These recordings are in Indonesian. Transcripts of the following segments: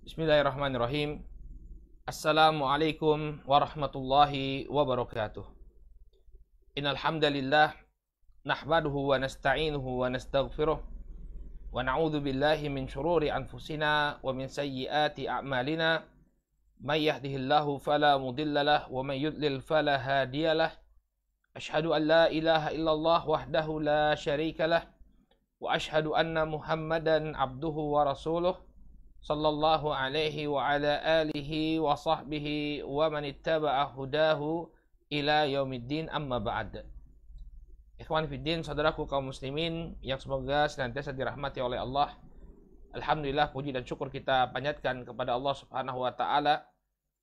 Bismillahirrahmanirrahim. Assalamualaikum warahmatullahi wabarakatuh. Innal hamdalillah nahmaduhu wa nasta'inuhu wa nastaghfiruh wa na'udzu billahi min shururi anfusina wa min sayyiati a'malina. May yahdihillahu fala mudilla lahu wa may yudlil fala hadiyalah. Asyhadu an la ilaha illallah wahdahu la syarika lah wa asyhadu anna Muhammadan abduhu wa rasuluh sallallahu alaihi wa ala alihi wa sahbihi wa man ittaba'a hudahu ila yaumiddin, amma ba'd. Ikhwan fiddin, saudaraku kaum muslimin yang semoga senantiasa dirahmati oleh Allah. Alhamdulillah, puji dan syukur kita panjatkan kepada Allah Subhanahu wa taala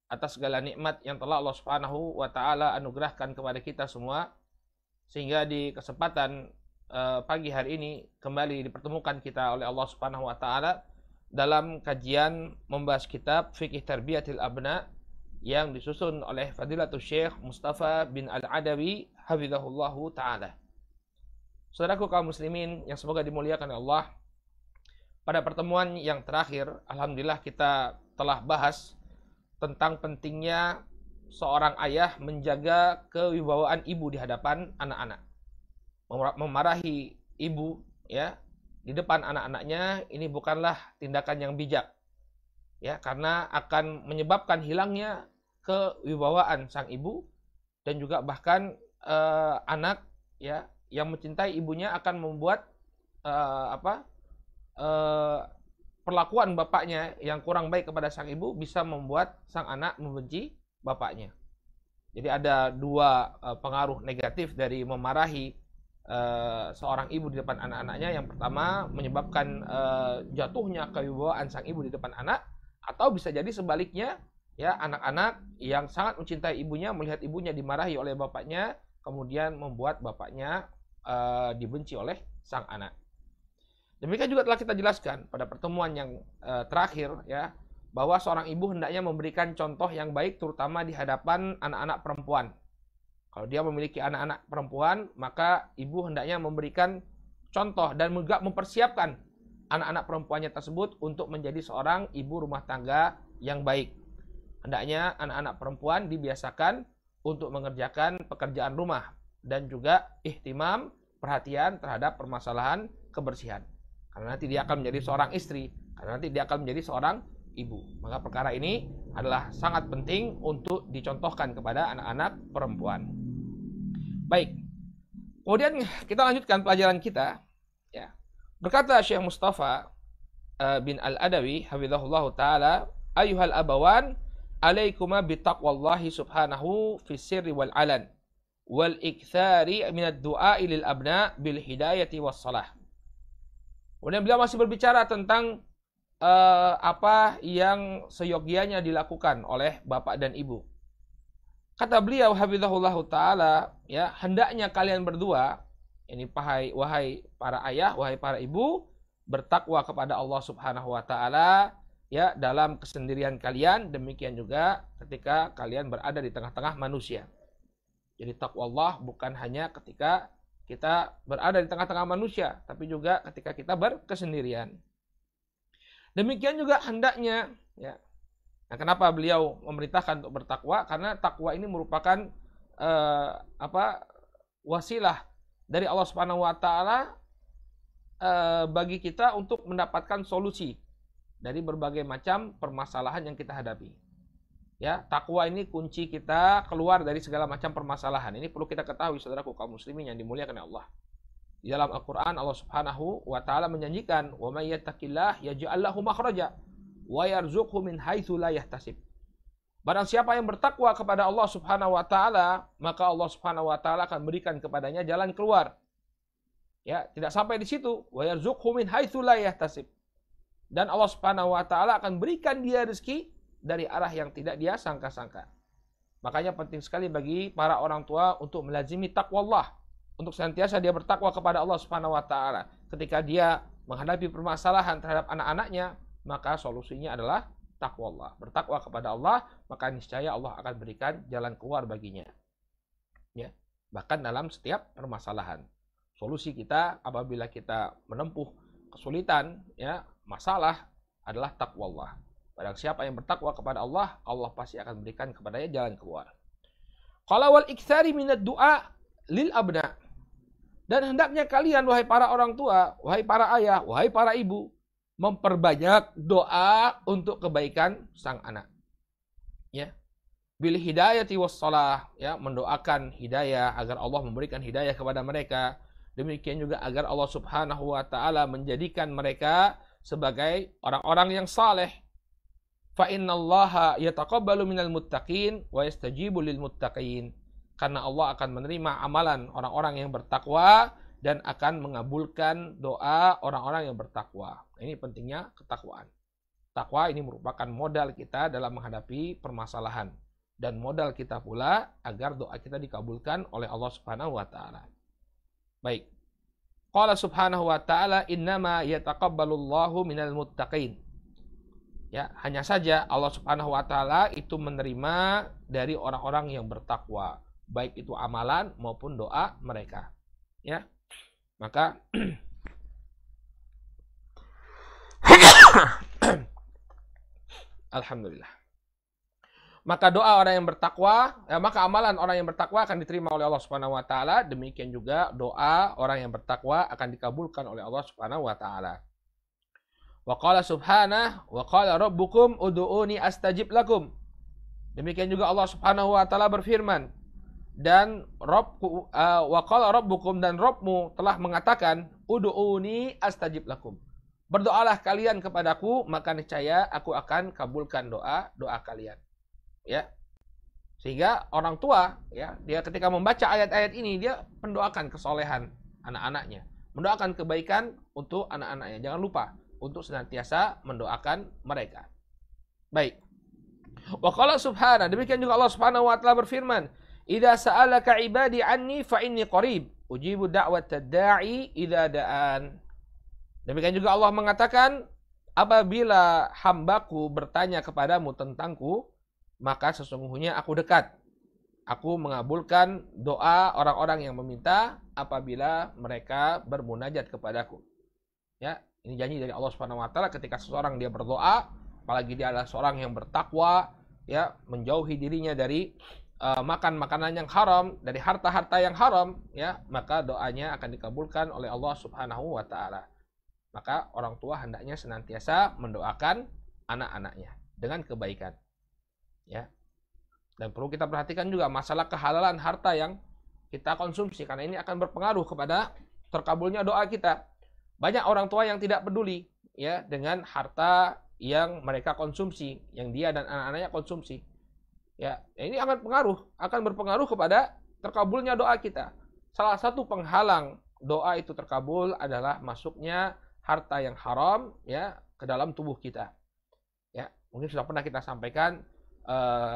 atas segala nikmat yang telah Allah Subhanahu wa taala anugerahkan kepada kita semua, sehingga di kesempatan pagi hari ini kembali dipertemukan kita oleh Allah Subhanahu wa taala dalam kajian membahas kitab Fiqh Tarbiyatil Abna yang disusun oleh Fadilatul Syekh Mustafa bin Al-Adawi hafizahullahu ta'ala. Saudaraku kaum muslimin yang semoga dimuliakan Allah, pada pertemuan yang terakhir alhamdulillah kita telah bahas tentang pentingnya seorang ayah menjaga kewibawaan ibu di hadapan anak-anak. Memarahi ibu ya di depan anak-anaknya ini bukanlah tindakan yang bijak, ya, karena akan menyebabkan hilangnya kewibawaan sang ibu, dan juga bahkan anak ya yang mencintai ibunya akan membuat perlakuan bapaknya yang kurang baik kepada sang ibu bisa membuat sang anak membenci bapaknya. Jadi ada dua pengaruh negatif dari memarahi seorang ibu di depan anak-anaknya. Yang pertama, menyebabkan jatuhnya kewibawaan sang ibu di depan anak, atau bisa jadi sebaliknya, ya, anak-anak yang sangat mencintai ibunya melihat ibunya dimarahi oleh bapaknya, kemudian membuat bapaknya dibenci oleh sang anak. Demikian juga telah kita jelaskan pada pertemuan yang terakhir, ya, bahwa seorang ibu hendaknya memberikan contoh yang baik terutama di hadapan anak-anak perempuan. Kalau dia memiliki anak-anak perempuan, maka ibu hendaknya memberikan contoh dan juga mempersiapkan anak-anak perempuannya tersebut untuk menjadi seorang ibu rumah tangga yang baik. Hendaknya anak-anak perempuan dibiasakan untuk mengerjakan pekerjaan rumah dan juga ihtimam, perhatian terhadap permasalahan kebersihan. Karena nanti dia akan menjadi seorang istri, karena nanti dia akan menjadi seorang ibu. Maka perkara ini adalah sangat penting untuk dicontohkan kepada anak-anak perempuan. Baik, kemudian kita lanjutkan pelajaran kita. Ya. Berkata Syekh Mustafa bin Al-Adawi hafizahullah ta'ala, ayuhal abawan alaikuma bitaqwallahi subhanahu fi sirri wal alan wal ikthari minad du'a lil abna bil hidayati was salah. Kemudian beliau masih berbicara tentang apa yang seyogianya dilakukan oleh bapak dan ibu. Kata beliau hafizahullah ta'ala, ya, hendaknya kalian berdua, ini wahai para ayah, wahai para ibu, bertakwa kepada Allah Subhanahu wa taala, ya, dalam kesendirian kalian, demikian juga ketika kalian berada di tengah-tengah manusia. Jadi takwa Allah bukan hanya ketika kita berada di tengah-tengah manusia, tapi juga ketika kita berkesendirian. Demikian juga hendaknya, ya. Nah, kenapa beliau memerintahkan untuk bertakwa? Karena takwa ini merupakan wasilah dari Allah Subhanahu wa taala bagi kita untuk mendapatkan solusi dari berbagai macam permasalahan yang kita hadapi. Ya, takwa ini kunci kita keluar dari segala macam permasalahan. Ini perlu kita ketahui, saudaraku kaum muslimin yang dimuliakan oleh Allah. Di dalam Al-Qur'an Allah Subhanahu wa taala menjanjikan, "Wa may yattaqillah yaj'al lahu makhraja wa yarzuqhu min haitsu la yahtasib." Barang siapa yang bertakwa kepada Allah Subhanahu wa taala, maka Allah Subhanahu wa taala akan berikan kepadanya jalan keluar. Ya, tidak sampai di situ, wa yarzuqhu min haitsu la yahtasib. Dan Allah Subhanahu wa taala akan berikan dia rezeki dari arah yang tidak dia sangka-sangka. Makanya penting sekali bagi para orang tua untuk melazimi takwa Allah, untuk senantiasa dia bertakwa kepada Allah Subhanahu wa taala. Ketika dia menghadapi permasalahan terhadap anak-anaknya, maka solusinya adalah takwa Allah. Bertakwa kepada Allah, maka niscaya Allah akan berikan jalan keluar baginya. Ya, bahkan dalam setiap permasalahan. Solusi kita apabila kita menempuh kesulitan, ya, masalah adalah takwa Allah. Barang siapa yang bertakwa kepada Allah, Allah pasti akan berikan kepadanya jalan keluar. Qala wal iktsari minad du'a lil abna. Dan hendaknya kalian, wahai para orang tua, wahai para ayah, wahai para ibu, memperbanyak doa untuk kebaikan sang anak. Ya. Bil hidayati wassalah, ya, mendoakan hidayah agar Allah memberikan hidayah kepada mereka. Demikian juga agar Allah Subhanahu wa taala menjadikan mereka sebagai orang-orang yang saleh. Fa innallaha yataqabbalu minal muttaqin wa yastajibu lil muttaqin. Karena Allah akan menerima amalan orang-orang yang bertakwa dan akan mengabulkan doa orang-orang yang bertakwa. Ini pentingnya ketakwaan. Takwa ini merupakan modal kita dalam menghadapi permasalahan dan modal kita pula agar doa kita dikabulkan oleh Allah Subhanahu wa taala. Baik. Qala Subhanahu wa taala innama yataqabbalullahu minal muttaqin. Ya, hanya saja Allah Subhanahu wa taala itu menerima dari orang-orang yang bertakwa, baik itu amalan maupun doa mereka. Ya. Maka alhamdulillah. Maka doa orang yang bertakwa, maka amalan orang yang bertakwa akan diterima oleh Allah Subhanahu wa taala. Demikian juga doa orang yang bertakwa akan dikabulkan oleh Allah Subhanahu wa taala. Wa qala subhanahu wa qala rabbukum ud'uuni astajib lakum. Demikian juga Allah Subhanahu wa taala berfirman, dan wa qala rabbukum, dan Rabbmu telah mengatakan, ud'uuni astajib lakum. Berdoalah kalian kepadaku, maka niscaya aku akan kabulkan doa kalian. Ya. Sehingga orang tua, ya, dia ketika membaca ayat-ayat ini dia mendoakan kesolehan anak-anaknya, mendoakan kebaikan untuk anak-anaknya. Jangan lupa untuk senantiasa mendoakan mereka. Baik. Wa qala subhanahu, demikian juga Allah Subhanahu wa taala berfirman, "Idza sa'alaka 'ibadi 'anni fa inni qarib, ujibu da'watad da'i idza da'an." Demikian juga Allah mengatakan, apabila hambaku bertanya kepadamu tentangku, maka sesungguhnya aku dekat. Aku mengabulkan doa orang-orang yang meminta apabila mereka bermunajat kepadaku. Ya, ini janji dari Allah Subhanahu wa taala ketika seseorang dia berdoa, apalagi dia adalah seorang yang bertakwa, ya, menjauhi dirinya dari makan makanan yang haram, dari harta-harta yang haram, ya, maka doanya akan dikabulkan oleh Allah Subhanahu wa taala. Maka orang tua hendaknya senantiasa mendoakan anak-anaknya dengan kebaikan. Ya. Dan perlu kita perhatikan juga masalah kehalalan harta yang kita konsumsi, karena ini akan berpengaruh kepada terkabulnya doa kita. Banyak orang tua yang tidak peduli, ya, dengan harta yang mereka konsumsi, yang dia dan anak-anaknya konsumsi. Ya, ini akan berpengaruh kepada terkabulnya doa kita. Salah satu penghalang doa itu terkabul adalah masuknya harta yang haram, ya, ke dalam tubuh kita. Ya, mungkin sudah pernah kita sampaikan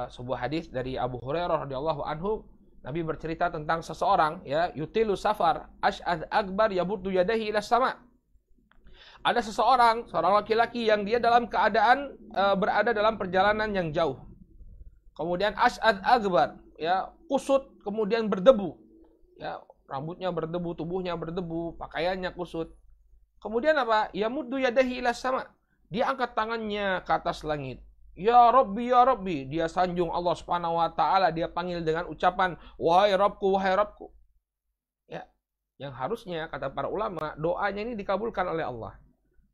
sebuah hadis dari Abu Hurairah radhiyallahu anhu. Nabi bercerita tentang seseorang, ya, yutilu safar ash'ad akbar yabuddu yadahi ila sama. Ada seorang laki-laki yang dia dalam keadaan berada dalam perjalanan yang jauh. Kemudian ash'ad akbar, ya, kusut, kemudian berdebu. Ya, rambutnya berdebu, tubuhnya berdebu, pakaiannya kusut. Kemudian apa? Yamuddu yadahi ila sama. Dia angkat tangannya ke atas langit. Ya Rabbi, ya Rabbi. Dia sanjung Allah Subhanahu wa taala, dia panggil dengan ucapan wahai Rabbku, wahai Rabbku. Ya, yang harusnya kata para ulama, doanya ini dikabulkan oleh Allah.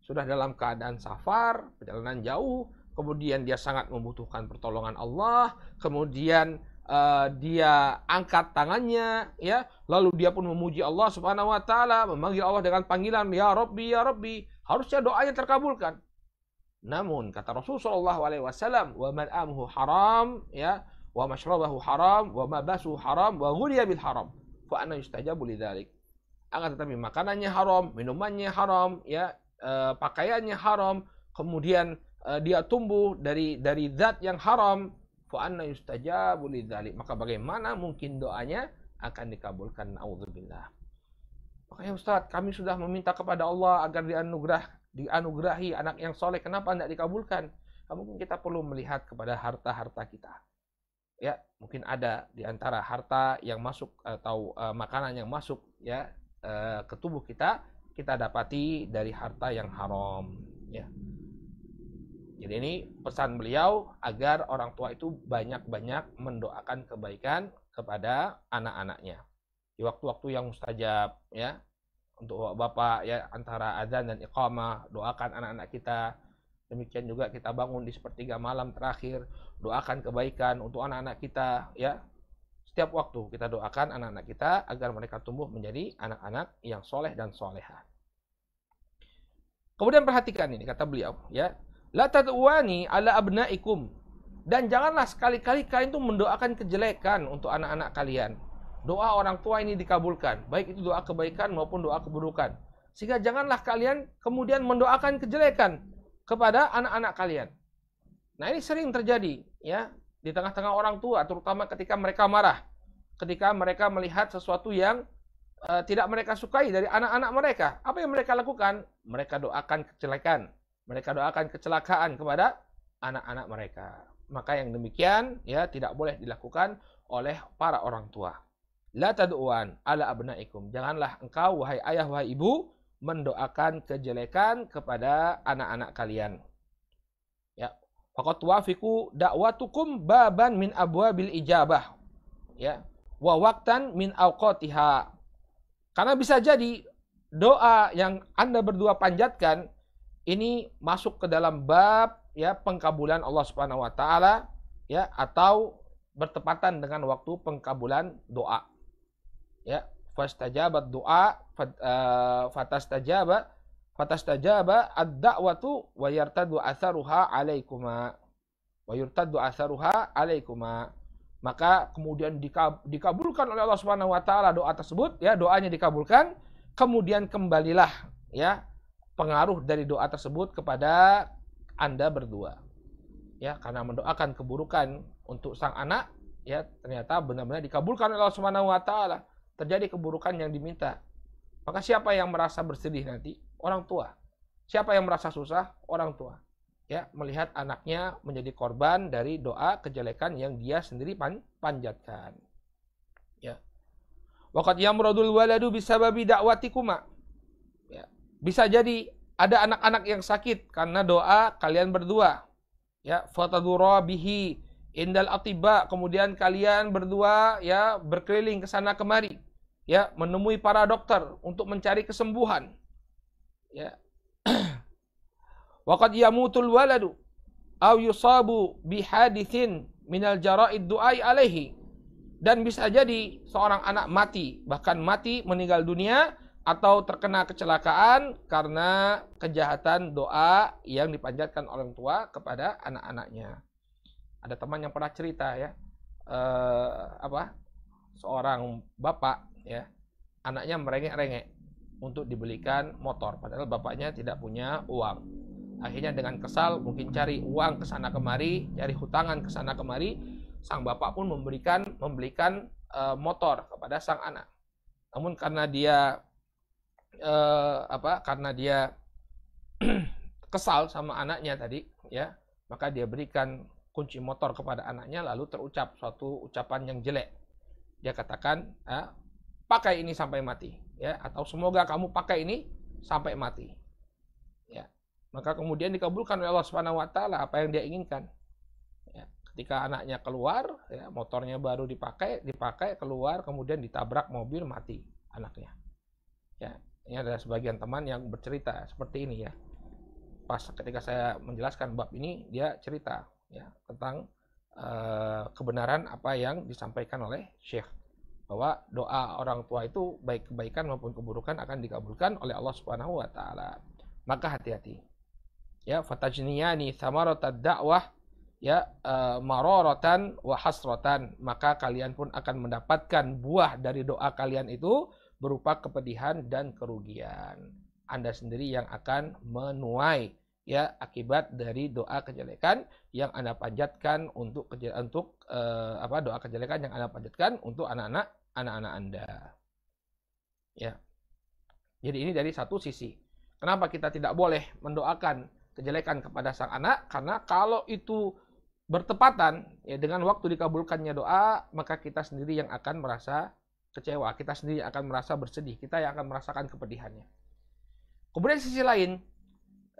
Sudah dalam keadaan safar, perjalanan jauh, kemudian dia sangat membutuhkan pertolongan Allah, kemudian dia angkat tangannya, ya, lalu dia pun memuji Allah Subhanahu wa taala, memanggil Allah dengan panggilan ya Rabbi, ya Rabbi. Harusnya doanya terkabulkan. Namun kata Rasulullah SAW, wa mal'amuhu haram, ya, wa mashrabahu haram, wa mabasuhu haram, wa ghuriya bil haram, fa anna yustajabu lidzalik. Akan tetapi makanannya haram, minumannya haram, ya, pakaiannya haram, kemudian dia tumbuh dari zat yang haram, fa anna yustajabu lidzalik. Maka bagaimana mungkin doanya akan dikabulkan? Auzubillah. Makanya Ustaz, kami sudah meminta kepada Allah agar dianugerahi anak yang soleh, kenapa tidak dikabulkan? Mungkin kita perlu melihat kepada harta-harta kita. Ya, mungkin ada di antara harta yang masuk atau makanan yang masuk, ya, ke tubuh kita dapati dari harta yang haram. Ya. Jadi ini pesan beliau agar orang tua itu banyak-banyak mendoakan kebaikan kepada anak-anaknya. Di waktu-waktu yang mustajab ya, untuk Bapak ya, antara adzan dan iqamah, doakan anak-anak kita. Demikian juga kita bangun di sepertiga malam terakhir, doakan kebaikan untuk anak-anak kita ya. Setiap waktu kita doakan anak-anak kita agar mereka tumbuh menjadi anak-anak yang soleh dan soleha. Kemudian perhatikan ini kata beliau ya, la tad'uani ala abnaikum, dan janganlah sekali-kali kalian itu mendoakan kejelekan untuk anak-anak kalian. Doa orang tua ini dikabulkan, baik itu doa kebaikan maupun doa keburukan. Sehingga janganlah kalian kemudian mendoakan kejelekan kepada anak-anak kalian. Nah, ini sering terjadi ya di tengah-tengah orang tua, terutama ketika mereka marah, ketika mereka melihat sesuatu yang tidak mereka sukai dari anak-anak mereka. Apa yang mereka lakukan? Mereka doakan kejelekan, mereka doakan kecelakaan kepada anak-anak mereka. Maka yang demikian ya tidak boleh dilakukan oleh para orang tua. La tad'uan ala abnaikum. Janganlah engkau wahai ayah wahai ibu mendoakan kejelekan kepada anak-anak kalian. Ya. Faqad tuwafiqu da'watukum baban min abwabil ijabah. Ya. Wa waqtan min awqatiha. Karena bisa jadi doa yang Anda berdua panjatkan ini masuk ke dalam bab ya pengkabulan Allah Subhanahu wa taala ya, atau bertepatan dengan waktu pengkabulan doa. Ya, fastajabat doa fatastajaba ad-da'watu wa yartadu atharuha alaikuma. Wa yartadu atharuha alaikuma. Maka kemudian dikabulkan oleh Allah Subhanahu wa taala doa tersebut ya, doanya dikabulkan, kemudian kembalilah ya pengaruh dari doa tersebut kepada Anda berdua. Ya, karena mendoakan keburukan untuk sang anak ya ternyata benar-benar dikabulkan oleh Allah Subhanahu wa taala. Terjadi keburukan yang diminta. Maka siapa yang merasa bersedih nanti? Orang tua. Siapa yang merasa susah? Orang tua. Ya, melihat anaknya menjadi korban dari doa kejelekan yang dia sendiri panjatkan. Ya. Waqad yamradul waladu bisababi da'watikuma. Ya. Bisa jadi ada anak-anak yang sakit karena doa kalian berdua. Ya, fatadura bihi indal atiba, kemudian kalian berdua ya berkeliling ke sana kemari. Ya, menemui para dokter untuk mencari kesembuhan. Ya. Waqad yamutul waladu aw yusabu bihadithin minal jara'id du'ai alaihi. Dan bisa jadi seorang anak mati, bahkan mati meninggal dunia atau terkena kecelakaan karena kejahatan doa yang dipanjatkan orang tua kepada anak-anaknya. Ada teman yang pernah cerita ya, seorang bapak ya, anaknya merengek-rengek untuk dibelikan motor, padahal bapaknya tidak punya uang. Akhirnya dengan kesal mungkin cari uang ke sana kemari, cari hutangan ke sana kemari, sang bapak pun membelikan motor kepada sang anak. Namun karena dia kesal sama anaknya tadi ya, maka dia berikan kunci motor kepada anaknya, lalu terucap suatu ucapan yang jelek. Dia katakan, pakai ini sampai mati ya, atau semoga kamu pakai ini sampai mati. Ya. Maka kemudian dikabulkan oleh Allah Subhanahu wa taala apa yang dia inginkan. Ya, ketika anaknya keluar, ya, motornya baru dipakai keluar, kemudian ditabrak mobil, mati anaknya. Ya, ini ada sebagian teman yang bercerita seperti ini ya. Pas ketika saya menjelaskan bab ini, dia cerita ya tentang kebenaran apa yang disampaikan oleh Syekh, bahwa doa orang tua itu baik kebaikan maupun keburukan akan dikabulkan oleh Allah Subhanahu wa taala. Maka hati-hati. Ya, fatajniyani thamarotad da'wah ya mararatan wa hasratan, maka kalian pun akan mendapatkan buah dari doa kalian itu berupa kepedihan dan kerugian. Anda sendiri yang akan menuai ya akibat dari doa kejelekan yang Anda panjatkan untuk doa kejelekan yang Anda panjatkan untuk anak-anak Anda. Ya. Jadi ini dari satu sisi. Kenapa kita tidak boleh mendoakan kejelekan kepada sang anak? Karena kalau itu bertepatan ya dengan waktu dikabulkannya doa, maka kita sendiri yang akan merasa kecewa, kita sendiri akan merasa bersedih, kita yang akan merasakan kepedihannya. Kemudian sisi lain,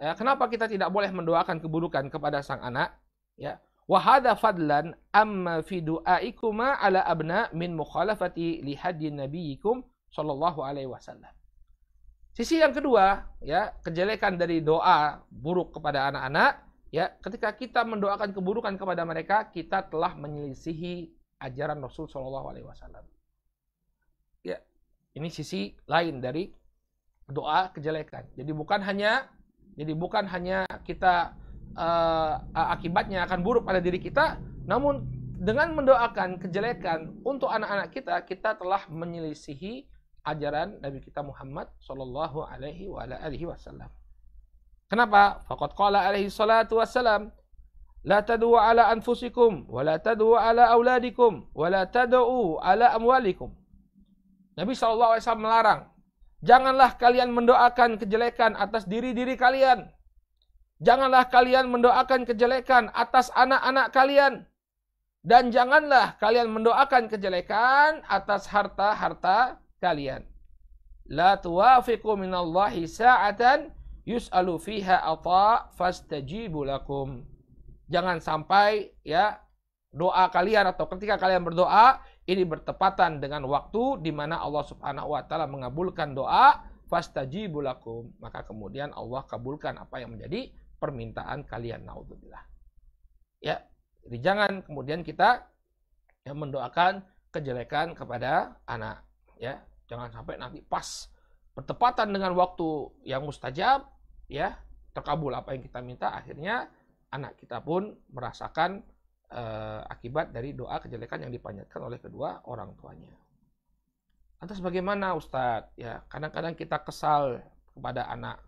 Ya, kenapa kita tidak boleh mendoakan keburukan kepada sang anak? Ya. Wa hadza fadlan amma fi du'aikuma ala abna min mukhalafati li hadyi nabiyikum sallallahu alaihi wasallam. Sisi yang kedua, ya, kejelekan dari doa buruk kepada anak-anak, ya, ketika kita mendoakan keburukan kepada mereka, kita telah menyelisihi ajaran Rasul sallallahu alaihi wasallam. Ya, ini sisi lain dari doa kejelekan. Jadi bukan hanya kita akibatnya akan buruk pada diri kita, namun dengan mendoakan kejelekan untuk anak-anak kita, kita telah menyelisihi ajaran Nabi kita Muhammad sallallahu alaihi wasallam. Kenapa? Faqad qala alaihi salatu wassalam, la tad'u ala anfusikum wa la tad'u ala auladikum wa la tad'u ala amwalikum. Nabi sallallahu alaihi wasallam melarang, janganlah kalian mendoakan kejelekan atas diri-diri kalian. Janganlah kalian mendoakan kejelekan atas anak-anak kalian. Dan janganlah kalian mendoakan kejelekan atas harta-harta kalian. La tuwafiqu minallahi sa'atan yus'alu fiha ata fastajibu lakum. Jangan sampai, ya, doa kalian atau ketika kalian berdoa ini bertepatan dengan waktu di mana Allah Subhanahu wa taala mengabulkan doa, fastajibu lakum, maka kemudian Allah kabulkan apa yang menjadi permintaan kalian. Naudzubillah. Ya, jadi jangan kemudian kita, ya, mendoakan kejelekan kepada anak, ya. Jangan sampai nanti pas bertepatan dengan waktu yang mustajab, ya, terkabul apa yang kita minta, akhirnya anak kita pun merasakan akibat dari doa kejelekan yang dipanjatkan oleh kedua orang tuanya. Lantas bagaimana, Ustadz? Ya, kadang-kadang kita kesal kepada anak.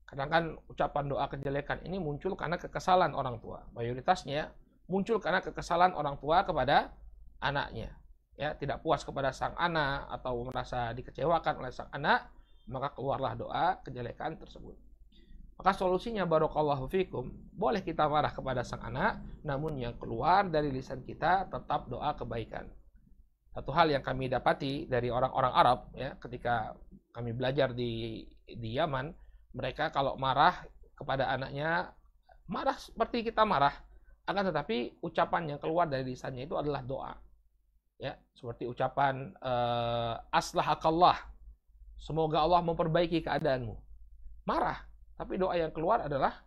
Kadang kan ucapan doa kejelekan ini muncul karena kekesalan orang tua. Mayoritasnya muncul karena kekesalan orang tua kepada anaknya. Ya, tidak puas kepada sang anak atau merasa dikecewakan oleh sang anak, maka keluarlah doa kejelekan tersebut. Maka solusinya, barakallahu fikum, boleh kita marah kepada sang anak, namun yang keluar dari lisan kita tetap doa kebaikan. Satu hal yang kami dapati dari orang-orang Arab, ya, ketika kami belajar di Yaman, mereka kalau marah kepada anaknya, marah seperti kita marah, akan tetapi ucapan yang keluar dari lisannya itu adalah doa. Ya, seperti ucapan aslahakallah, semoga Allah memperbaiki keadaanmu. Marah, tapi doa yang keluar adalah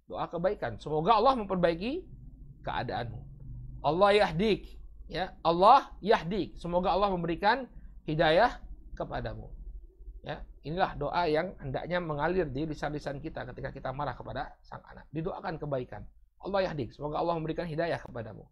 doa kebaikan. Semoga Allah memperbaiki keadaanmu. Allah yahdik, ya, Allah yahdik, semoga Allah memberikan hidayah kepadamu. Ya, inilah doa yang hendaknya mengalir di lisan-lisan kita ketika kita marah kepada sang anak. Didoakan kebaikan. Allah yahdik, semoga Allah memberikan hidayah kepadamu.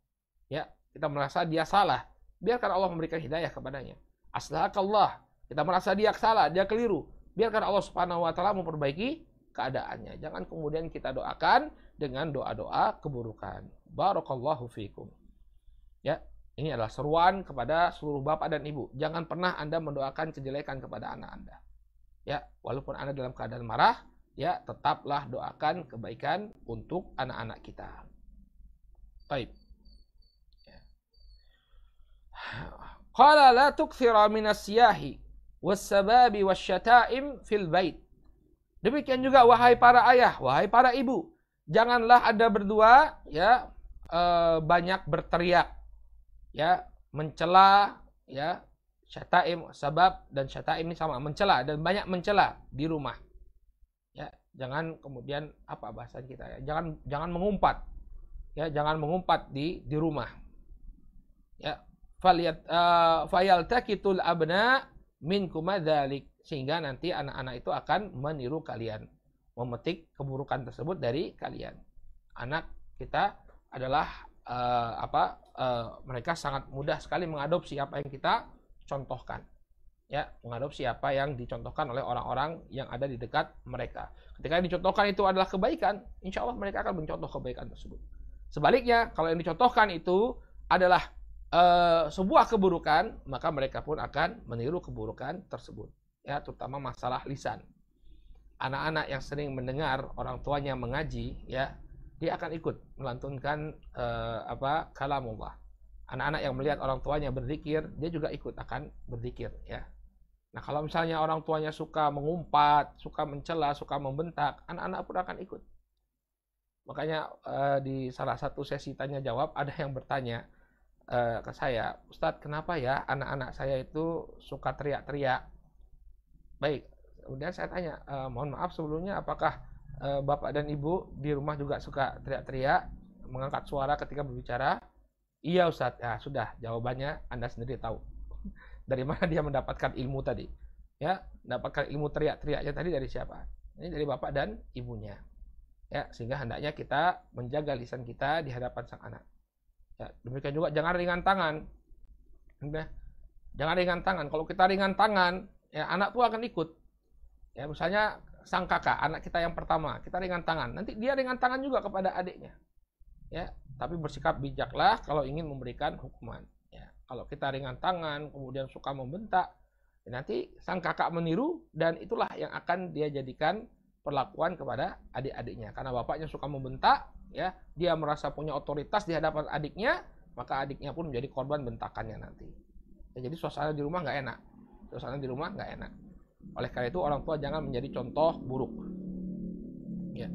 Ya, kita merasa dia salah, biarkan Allah memberikan hidayah kepadanya. Aslahakallah, kita merasa dia salah, dia keliru, biarkan Allah Subhanahu wa taala memperbaiki keadaannya. Jangan kemudian kita doakan dengan doa-doa keburukan. Barakallahu fikum. Ya, ini adalah seruan kepada seluruh bapak dan ibu. Jangan pernah Anda mendoakan kejelekan kepada anak Anda. Ya, walaupun Anda dalam keadaan marah, ya, tetaplah doakan kebaikan untuk anak-anak kita. Baik. Qala la tukthira minas siyahi was-sababi wasyata'im fil bait. Demikian juga wahai para ayah, wahai para ibu, janganlah Anda berdua, ya, banyak berteriak, ya, mencela, ya, syata'im, sabab dan syata'im ini sama, mencela dan banyak mencela di rumah. Ya, jangan kemudian apa bahasa kita, ya, jangan mengumpat. Ya, jangan mengumpat di rumah. Ya, fayaltakitul abna minkum dzalik, sehingga nanti anak-anak itu akan meniru kalian, memetik keburukan tersebut dari kalian. Anak kita adalah mereka sangat mudah sekali mengadopsi apa yang kita contohkan. Ya, mengadopsi apa yang dicontohkan oleh orang-orang yang ada di dekat mereka. Ketika yang dicontohkan itu adalah kebaikan, insya Allah mereka akan mencontoh kebaikan tersebut. Sebaliknya, kalau yang dicontohkan itu adalah sebuah keburukan, maka mereka pun akan meniru keburukan tersebut. Ya, terutama masalah lisan. Anak-anak yang sering mendengar orang tuanya mengaji, ya, dia akan ikut melantunkan kalamullah. Anak-anak yang melihat orang tuanya berzikir, dia juga ikut akan berzikir, ya. Nah, kalau misalnya orang tuanya suka mengumpat, suka mencela, suka membentak, anak-anak pun akan ikut. Makanya di salah satu sesi tanya jawab ada yang bertanya ke saya, Ustadz, kenapa ya anak-anak saya itu suka teriak-teriak? Baik, kemudian saya tanya, mohon maaf sebelumnya, apakah Bapak dan Ibu di rumah juga suka teriak-teriak, mengangkat suara ketika berbicara? Iya Ustadz, ya sudah, jawabannya Anda sendiri tahu. Dari mana dia mendapatkan ilmu tadi? Ya, mendapatkan ilmu teriak-teriaknya tadi dari siapa? Ini dari bapak dan ibunya. Ya, sehingga hendaknya kita menjaga lisan kita di hadapan sang anak. Ya, demikian juga jangan ringan tangan. Udah, jangan ringan tangan. Kalau kita ringan tangan, ya anak pun akan ikut. Ya, misalnya sang kakak, anak kita yang pertama, kita ringan tangan. Nanti dia ringan tangan juga kepada adiknya. Ya, tapi bersikap bijaklah kalau ingin memberikan hukuman. Kalau kita ringan tangan, kemudian suka membentak, nanti sang kakak meniru dan itulah yang akan dia jadikan perlakuan kepada adik-adiknya. Karena bapaknya suka membentak, ya, dia merasa punya otoritas di hadapan adiknya, maka adiknya pun menjadi korban bentakannya nanti. Ya, jadi suasana di rumah nggak enak. Suasana di rumah nggak enak. Oleh karena itu orang tua jangan menjadi contoh buruk. Ya.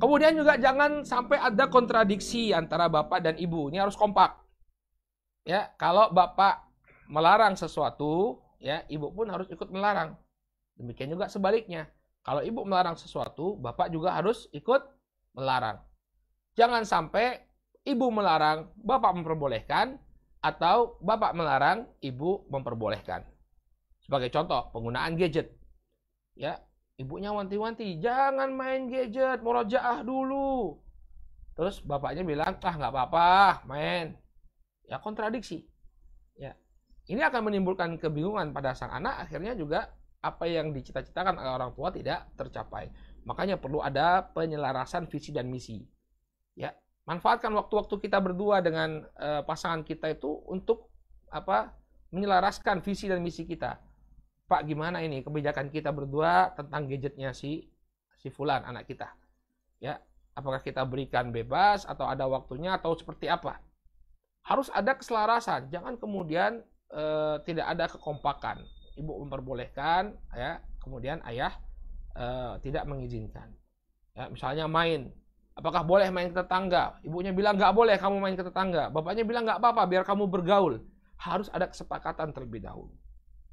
Kemudian juga jangan sampai ada kontradiksi antara bapak dan ibu. Ini harus kompak. Ya, kalau bapak melarang sesuatu, ya, ibu pun harus ikut melarang. Demikian juga sebaliknya. Kalau ibu melarang sesuatu, bapak juga harus ikut melarang. Jangan sampai ibu melarang, bapak memperbolehkan, atau bapak melarang, ibu memperbolehkan. Sebagai contoh, penggunaan gadget. Ya, ibunya wanti-wanti, jangan main gadget, murojaah dulu. Terus bapaknya bilang, nggak apa-apa, main. Ya, kontradiksi. Ya, ini akan menimbulkan kebingungan pada sang anak, akhirnya juga apa yang dicita-citakan oleh orang tua tidak tercapai. Makanya perlu ada penyelarasan visi dan misi. Ya, manfaatkan waktu-waktu kita berdua dengan pasangan kita itu untuk menyelaraskan visi dan misi kita. Pak, gimana ini kebijakan kita berdua tentang gadgetnya si fulan anak kita? Ya, apakah kita berikan bebas atau ada waktunya atau seperti apa? Harus ada keselarasan, jangan kemudian tidak ada kekompakan. Ibu memperbolehkan, ya, kemudian ayah tidak mengizinkan. Ya, misalnya main, apakah boleh main ke tetangga? Ibunya bilang nggak boleh kamu main ke tetangga. Bapaknya bilang nggak apa-apa, biar kamu bergaul. Harus ada kesepakatan terlebih dahulu.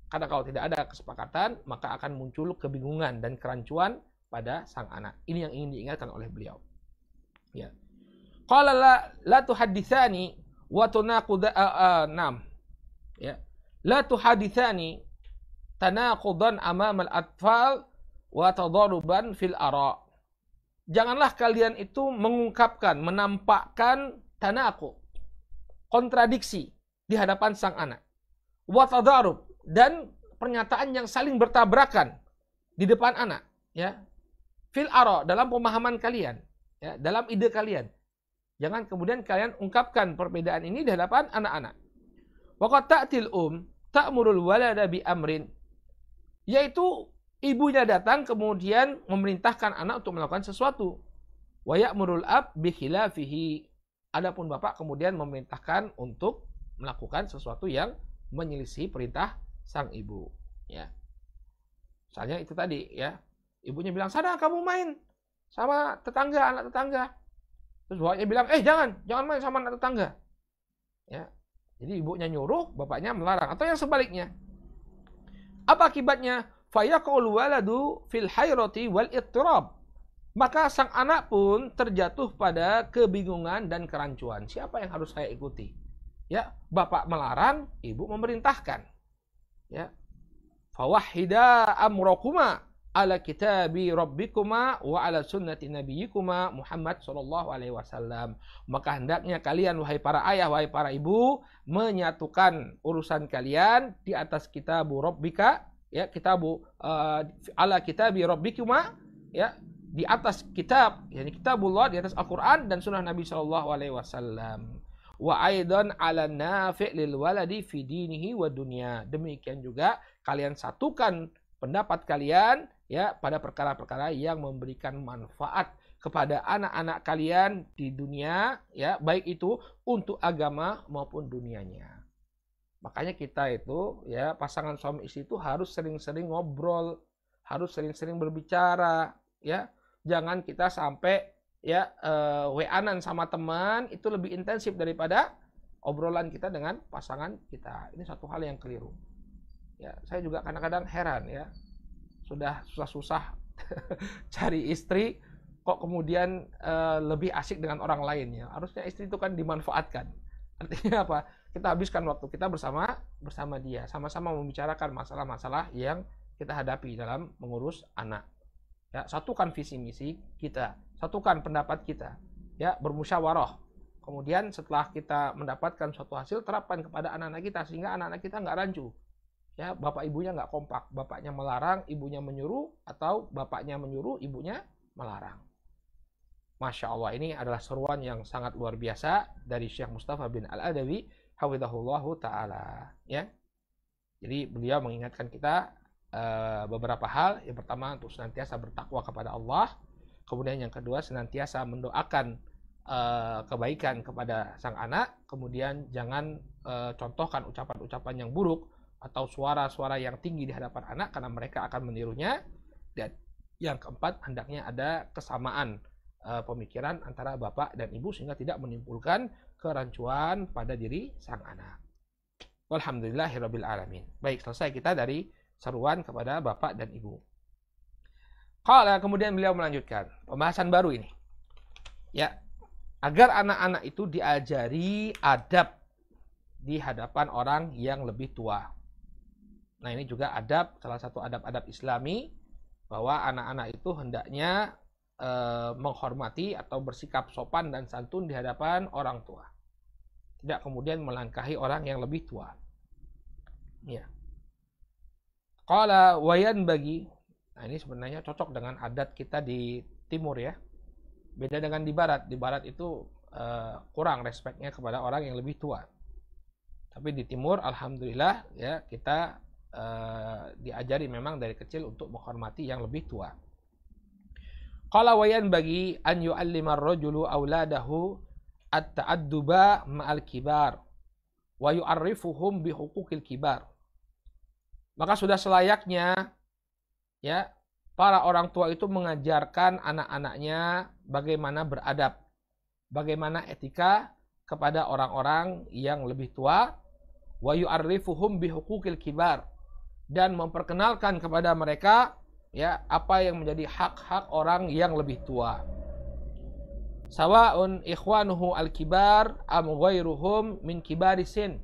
Karena kalau tidak ada kesepakatan, maka akan muncul kebingungan dan kerancuan pada sang anak. Ini yang ingin diingatkan oleh beliau. Ya. Qala la tuhadditsani wa tunaqud ya, la tuhaditsani tanaqudan amama al-atfal wa tadaruban fil ara. Janganlah kalian itu mengungkapkan, menampakkan tanaqud, kontradiksi di hadapan sang anak. Wa tadarub, dan pernyataan yang saling bertabrakan di depan anak, ya. Fil ara, dalam pemahaman kalian, ya, dalam ide kalian. Jangan kemudian kalian ungkapkan perbedaan ini di hadapan anak-anak. Waqad ta'til ta'murul walada bi amrin, yaitu ibunya datang kemudian memerintahkan anak untuk melakukan sesuatu. Wa ya'murul ab bi khilafihi. Adapun bapak kemudian memerintahkan untuk melakukan sesuatu yang menyelisih perintah sang ibu, ya. Misalnya itu tadi, ya. Ibunya bilang, "Sana kamu main sama tetangga, anak tetangga." Terus bapaknya bilang, jangan main sama anak tetangga. Ya. Jadi ibunya nyuruh, bapaknya melarang. Atau yang sebaliknya. Apa akibatnya? Fayaqul waladu fil hayrati wal ittirab. Maka sang anak pun terjatuh pada kebingungan dan kerancuan. Siapa yang harus saya ikuti? Ya, bapak melarang, ibu memerintahkan. Ya. Fawahhida amrakuma ala kitabi rabbikuma wa ala sunnati nabiyyikuma Muhammad sallallahu alaihi wasallam. Maka hendaknya kalian, wahai para ayah, wahai para ibu, menyatukan urusan kalian di atas kitabu rabbika, ya, kitabu ala kitabi rabbikuma, ya, di atas kitab, yakni kitabullah, di atas Al-Qur'an dan sunnah Nabi sallallahu alaihi wasallam. Wa aidan ala nafi' lil waladi fi dinihi wa dunya. Demikian juga kalian satukan pendapat kalian, ya, pada perkara-perkara yang memberikan manfaat kepada anak-anak kalian di dunia, ya, baik itu untuk agama maupun dunianya. Makanya kita itu ya pasangan suami istri itu harus sering-sering ngobrol, harus sering-sering berbicara, ya. Jangan kita sampai ya WA-an sama teman itu lebih intensif daripada obrolan kita dengan pasangan kita. Ini satu hal yang keliru. Ya, saya juga kadang-kadang heran ya. Sudah susah-susah cari istri kok kemudian lebih asik dengan orang lain ya. Harusnya istri itu kan dimanfaatkan. Artinya apa? Kita habiskan waktu kita bersama dia, sama-sama membicarakan masalah-masalah yang kita hadapi dalam mengurus anak. Ya, satukan visi misi kita, satukan pendapat kita, ya, bermusyawarah. Kemudian setelah kita mendapatkan suatu hasil, terapkan kepada anak-anak kita sehingga anak-anak kita nggak rancu. Ya, bapak ibunya nggak kompak, bapaknya melarang, ibunya menyuruh, atau bapaknya menyuruh, ibunya melarang. Masya Allah, ini adalah seruan yang sangat luar biasa dari Syekh Mustafa bin Al-Adawi, hafizahullahu ta'ala. Ya. Jadi beliau mengingatkan kita beberapa hal. Yang pertama, untuk senantiasa bertakwa kepada Allah. Kemudian yang kedua, senantiasa mendoakan kebaikan kepada sang anak. Kemudian jangan contohkan ucapan-ucapan yang buruk atau suara-suara yang tinggi di hadapan anak, karena mereka akan menirunya. Dan yang keempat, hendaknya ada kesamaan pemikiran antara bapak dan ibu sehingga tidak menimbulkan kerancuan pada diri sang anak. Walhamdulillahirabbil alamin. Baik, selesai kita dari seruan kepada bapak dan ibu. Qala, kemudian beliau melanjutkan pembahasan baru ini. Ya, agar anak-anak itu diajari adab di hadapan orang yang lebih tua. Nah, ini juga adab, salah satu adab-adab Islami, bahwa anak-anak itu hendaknya menghormati atau bersikap sopan dan santun di hadapan orang tua. Tidak kemudian melangkahi orang yang lebih tua. Ya. Qala wayan bagi. Nah, ini sebenarnya cocok dengan adat kita di timur ya. Beda dengan di barat. Di barat itu kurang respeknya kepada orang yang lebih tua. Tapi di timur alhamdulillah ya kita diajari memang dari kecil untuk menghormati yang lebih tua. Qala wayan bagi an yu'allima ar-rajulu auladahu at-ta'adduba ma'al kibar wa yu'arrifuhum bi huquqil kibar. Maka sudah selayaknya ya para orang tua itu mengajarkan anak-anaknya bagaimana beradab, bagaimana etika kepada orang-orang yang lebih tua, wa yu'arrifuhum bi huquqil kibar, dan memperkenalkan kepada mereka ya apa yang menjadi hak-hak orang yang lebih tua. Sawa'un ikhwanuhu al-kibar am ghairuhum min kibarisin.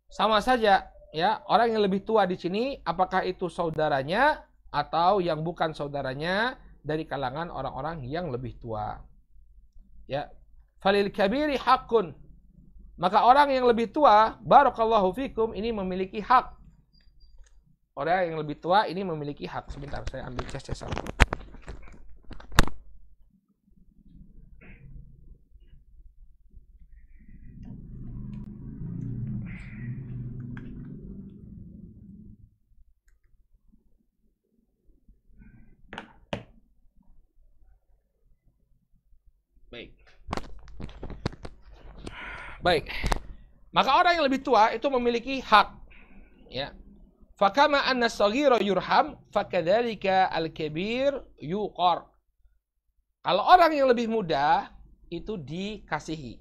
Sama saja ya, orang yang lebih tua di sini apakah itu saudaranya atau yang bukan saudaranya dari kalangan orang-orang yang lebih tua. Ya. Falil kabiri haqqun. Maka orang yang lebih tua, barakallahu fikum, ini memiliki hak. Orang yang lebih tua ini memiliki hak. Sebentar, saya ambil cas-casan. Baik. Maka orang yang lebih tua itu memiliki hak. Ya. Fakama anna as-saghira yurham, fakadzalika al-kabir yuqar. Kalau orang yang lebih muda itu dikasihi,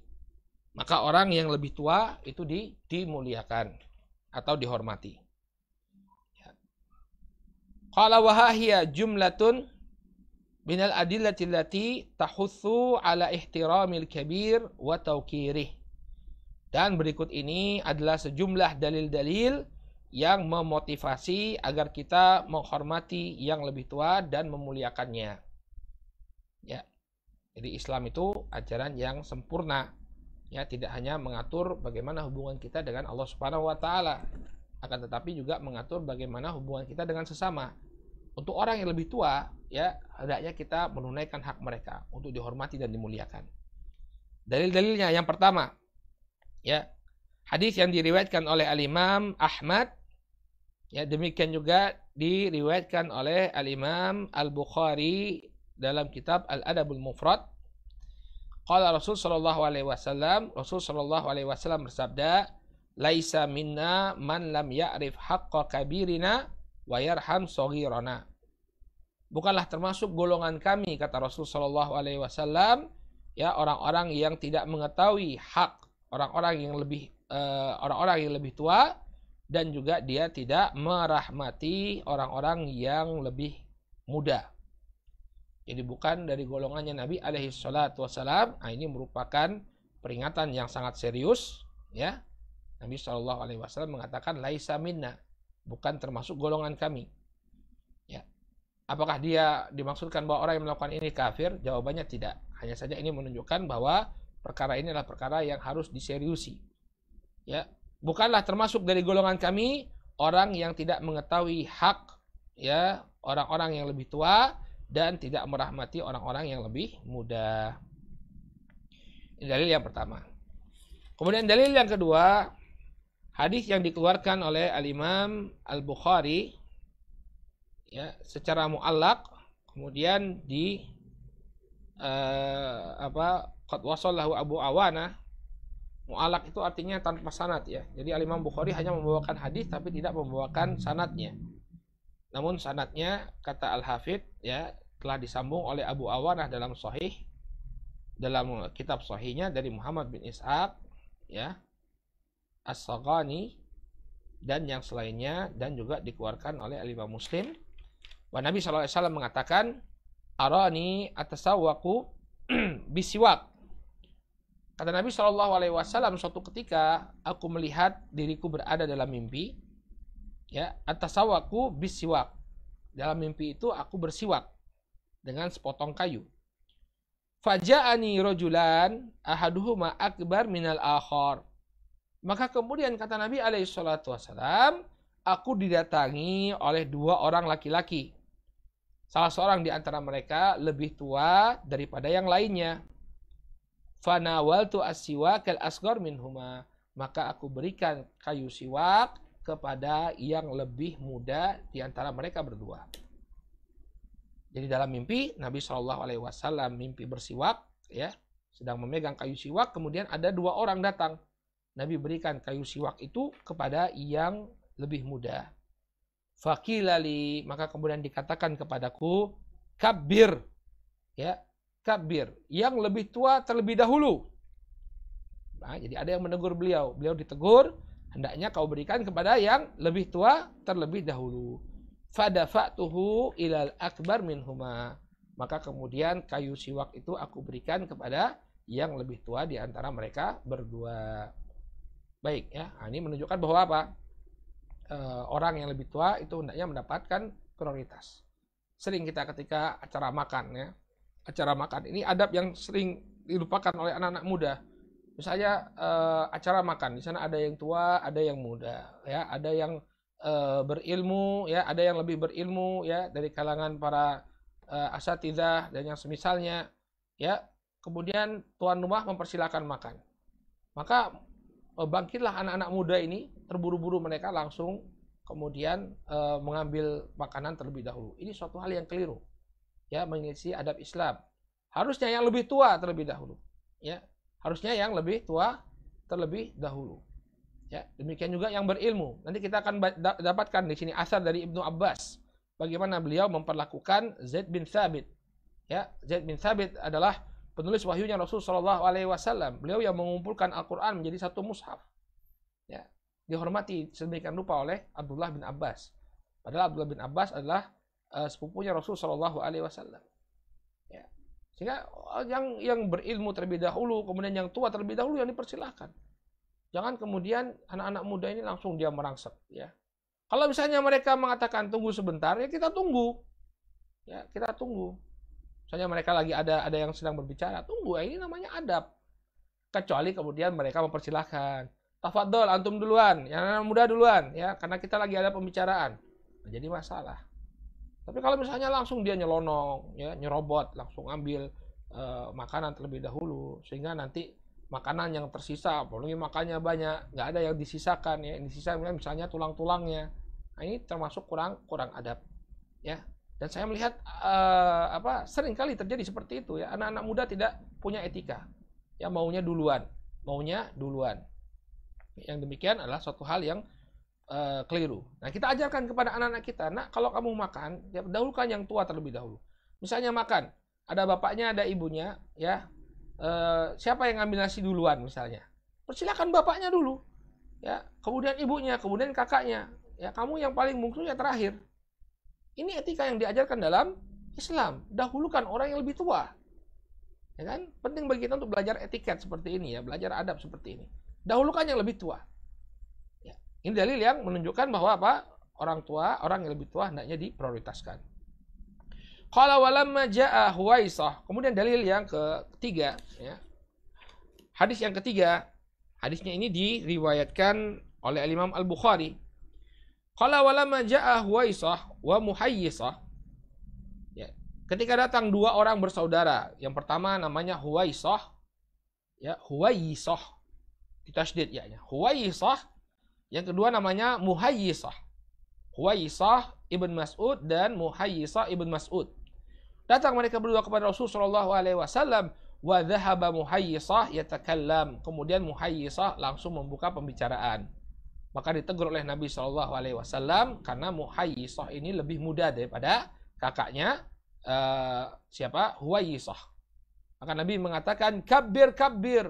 maka orang yang lebih tua itu dimuliakan atau dihormati. Qala wa hiya jumlatun minal adillati allati tahutsu ala ihtiramil kabir wa tawqirih. Dan berikut ini adalah sejumlah dalil-dalil yang memotivasi agar kita menghormati yang lebih tua dan memuliakannya. Ya. Jadi Islam itu ajaran yang sempurna. Ya, tidak hanya mengatur bagaimana hubungan kita dengan Allah Subhanahu wa taala, akan tetapi juga mengatur bagaimana hubungan kita dengan sesama. Untuk orang yang lebih tua, ya, hendaknya kita menunaikan hak mereka untuk dihormati dan dimuliakan. Dalil-dalilnya yang pertama, ya, hadis yang diriwayatkan oleh Al-Imam Ahmad, ya, demikian juga diriwayatkan oleh Al-Imam Al-Bukhari dalam kitab Al-Adabul Mufrad. Qala Rasul sallallahu alaihi wasallam, Rasul sallallahu alaihi wasallam bersabda, laisa minna man lam ya'rif haqqa kabirina wa yarham shaghirana. Bukanlah termasuk golongan kami, kata Rasul sallallahu alaihi wasallam, ya, orang-orang yang tidak mengetahui hak orang-orang yang lebih tua, dan juga dia tidak merahmati orang-orang yang lebih muda. Jadi bukan dari golongannya Nabi alaihi salatu wasallam. Ini merupakan peringatan yang sangat serius, ya. Nabi sallallahu alaihi wasallam mengatakan laisa minna, bukan termasuk golongan kami. Ya. Apakah dia dimaksudkan bahwa orang yang melakukan ini kafir? Jawabannya tidak. Hanya saja ini menunjukkan bahwa perkara ini adalah perkara yang harus diseriusi. Ya, bukanlah termasuk dari golongan kami orang yang tidak mengetahui hak, ya, orang-orang yang lebih tua dan tidak merahmati orang-orang yang lebih muda. Ini dalil yang pertama. Kemudian dalil yang kedua, hadis yang dikeluarkan oleh Al-Imam Al-Bukhari, ya, secara mu'allaq, kemudian qad wasallahu Abu Awana. Mu'allaq itu artinya tanpa sanad, ya. Jadi Al-Imam Bukhari hanya membawakan hadis tapi tidak membawakan sanadnya. Namun sanadnya, kata Al-Hafidh, ya, telah disambung oleh Abu Awanah dalam kitab sahihnya dari Muhammad bin Ishaq, ya, As-Saghani dan yang selainnya, dan juga dikeluarkan oleh Al-Imam Muslim. Wa Nabi sallallahu alaihi wasallam mengatakan, arani atasawwaku bisiwak. Kata Nabi sallallahu alaihi wasallam, suatu ketika aku melihat diriku berada dalam mimpi, ya, atasawwaku bisiwak. Dalam mimpi itu aku bersiwak dengan sepotong kayu. Faja'ani rajulan ahaduhuma akbar minal akhar. Maka kemudian kata Nabi alaihi salatu wasallam, aku didatangi oleh dua orang laki-laki. Salah seorang di antara mereka lebih tua daripada yang lainnya. Fanawaltu as-siwakal asghar minhuma. Maka aku berikan kayu siwak kepada yang lebih muda di antara mereka berdua. Jadi dalam mimpi Nabi Shallallahu Alaihi Wasallam mimpi bersiwak, ya, sedang memegang kayu siwak, kemudian ada dua orang datang. Nabi berikan kayu siwak itu kepada yang lebih muda. Fakilali, maka kemudian dikatakan kepadaku, kabir, ya, kabir, yang lebih tua terlebih dahulu. Nah, jadi ada yang menegur beliau ditegur, hendaknya kau berikan kepada yang lebih tua terlebih dahulu. Fadafa'tuhu ilal akbar minhuma. Maka kemudian kayu siwak itu aku berikan kepada yang lebih tua di antara mereka berdua. Baik, ya. Nah, ini menunjukkan bahwa apa? Orang yang lebih tua itu hendaknya mendapatkan prioritas. Sering kita ketika acara makan, ya. Acara makan ini adab yang sering dilupakan oleh anak-anak muda. Misalnya acara makan, di sana ada yang tua, ada yang muda, ya, ada yang berilmu, ya, ada yang lebih berilmu, ya, dari kalangan para asatidzah dan yang semisalnya, ya. Kemudian tuan rumah mempersilakan makan. Maka bangkitlah anak-anak muda ini, terburu-buru mereka langsung kemudian mengambil makanan terlebih dahulu. Ini suatu hal yang keliru, ya, mengisi adab Islam. Harusnya yang lebih tua terlebih dahulu, ya. Harusnya yang lebih tua terlebih dahulu. Ya, demikian juga yang berilmu. Nanti kita akan dapatkan di sini asar dari Ibnu Abbas bagaimana beliau memperlakukan Zaid bin Thabit. Ya, Zaid bin Thabit adalah penulis wahyunya Rasul sallallahu alaihi wasallam. Beliau yang mengumpulkan Al-Qur'an menjadi satu mushaf. Ya, dihormati sedemikian rupa oleh Abdullah bin Abbas. Padahal Abdullah bin Abbas adalah sepupunya Rasul sallallahu alaihi wasallam. Ya. Sehingga yang berilmu terlebih dahulu, kemudian yang tua terlebih dahulu yang dipersilahkan. Jangan kemudian anak-anak muda ini langsung dia merangsek, ya. Kalau misalnya mereka mengatakan tunggu sebentar, ya kita tunggu. Ya, kita tunggu. Misalnya mereka lagi ada yang sedang berbicara, tunggu. Ya, ini namanya adab. Kecuali kemudian mereka mempersilahkan. Tafadhol antum duluan, yang anak muda duluan, ya, karena kita lagi ada pembicaraan. Nah, jadi masalah. Tapi kalau misalnya langsung dia nyelonong, ya, nyerobot, langsung ambil makanan terlebih dahulu, sehingga nanti makanan yang tersisa, apalagi makannya banyak, nggak ada yang disisakan, ya, yang disisa misalnya tulang-tulangnya. Nah, ini termasuk kurang adab, ya. Dan saya melihat sering kali terjadi seperti itu, ya. Anak-anak muda tidak punya etika, ya, maunya duluan. Yang demikian adalah suatu hal yang keliru. Nah, kita ajarkan kepada anak-anak kita, nak, kalau kamu makan, ya dahulukan yang tua terlebih dahulu. Misalnya makan, ada bapaknya, ada ibunya, ya, siapa yang ngambil nasi duluan misalnya? Persilakan bapaknya dulu, ya, kemudian ibunya, kemudian kakaknya, ya, kamu yang paling mungkin ya terakhir. Ini etika yang diajarkan dalam Islam. Dahulukan orang yang lebih tua. Ya kan? Penting bagi kita untuk belajar etiket seperti ini ya, belajar adab seperti ini. Dahulukan yang lebih tua. Ya. Ini dalil yang menunjukkan bahwa apa? Orang tua, orang yang lebih tua hendaknya diprioritaskan. Qala walamma jaa Huwaisah. Kemudian dalil yang ketiga, ya. Hadis yang ketiga, hadisnya ini diriwayatkan oleh Imam Al-Bukhari. Qala walamma jaa Huwaisah wa Muhayyisah. Ketika datang dua orang bersaudara, yang pertama namanya Huwaisah, ya, Huwaisah, ditasydid ya, Huwaisah. Yang kedua namanya Muhayyisah. Huwaisah ibn Mas'ud dan Muhayyisah ibn Mas'ud. Datang mereka berdua kepada Rasulullah SAW, wa dhahaba Muhayyisah yatakallam. Kemudian Muhayyisah langsung membuka pembicaraan. Maka ditegur oleh Nabi SAW karena Muhayyisah ini lebih muda daripada kakaknya. Siapa? Huwaisah. Maka Nabi mengatakan kabir kabir.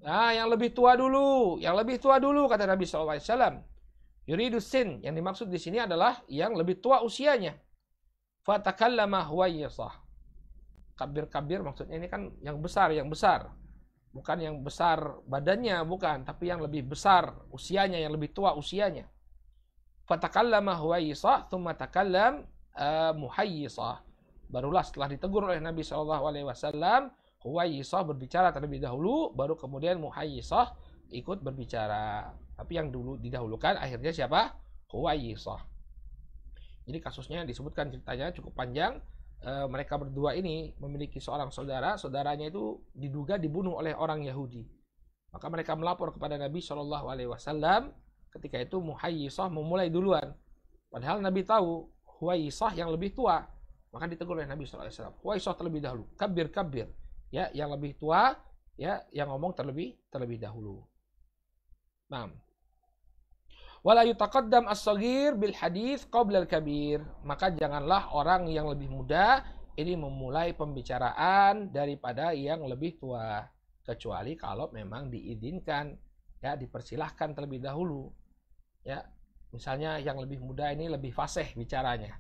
Nah, yang lebih tua dulu, yang lebih tua dulu, kata Nabi SAW. Yuridu sin, yang dimaksud di sini adalah yang lebih tua usianya. Fatakallama Huwaisah. Kabir kabir maksudnya ini kan yang besar, bukan yang besar badannya, bukan, tapi yang lebih besar usianya, yang lebih tua usianya. Fatakallama Huwaisah, thumma takallam Muhayyisah. Barulah setelah ditegur oleh Nabi SAW, Huwaisah berbicara terlebih dahulu, baru kemudian Muhayyisah ikut berbicara. Tapi yang dulu didahulukan akhirnya siapa? Huwaisah. Jadi kasusnya disebutkan ceritanya cukup panjang. Mereka berdua ini memiliki seorang saudara, saudaranya itu diduga dibunuh oleh orang Yahudi. Maka mereka melapor kepada Nabi SAW. Ketika itu Muhayyisah memulai duluan. Padahal Nabi tahu Huwaisah yang lebih tua. Maka ditegur oleh Nabi SAW. Huwaisah terlebih dahulu. Kabir kabir. Ya, yang lebih tua, ya, yang ngomong terlebih dahulu. Nah. Wala yutaqaddam as-saghir bil hadits qabla al-kabir. Maka janganlah orang yang lebih muda ini memulai pembicaraan daripada yang lebih tua, kecuali kalau memang diizinkan, ya, dipersilahkan terlebih dahulu. Ya, misalnya yang lebih muda ini lebih fasih bicaranya.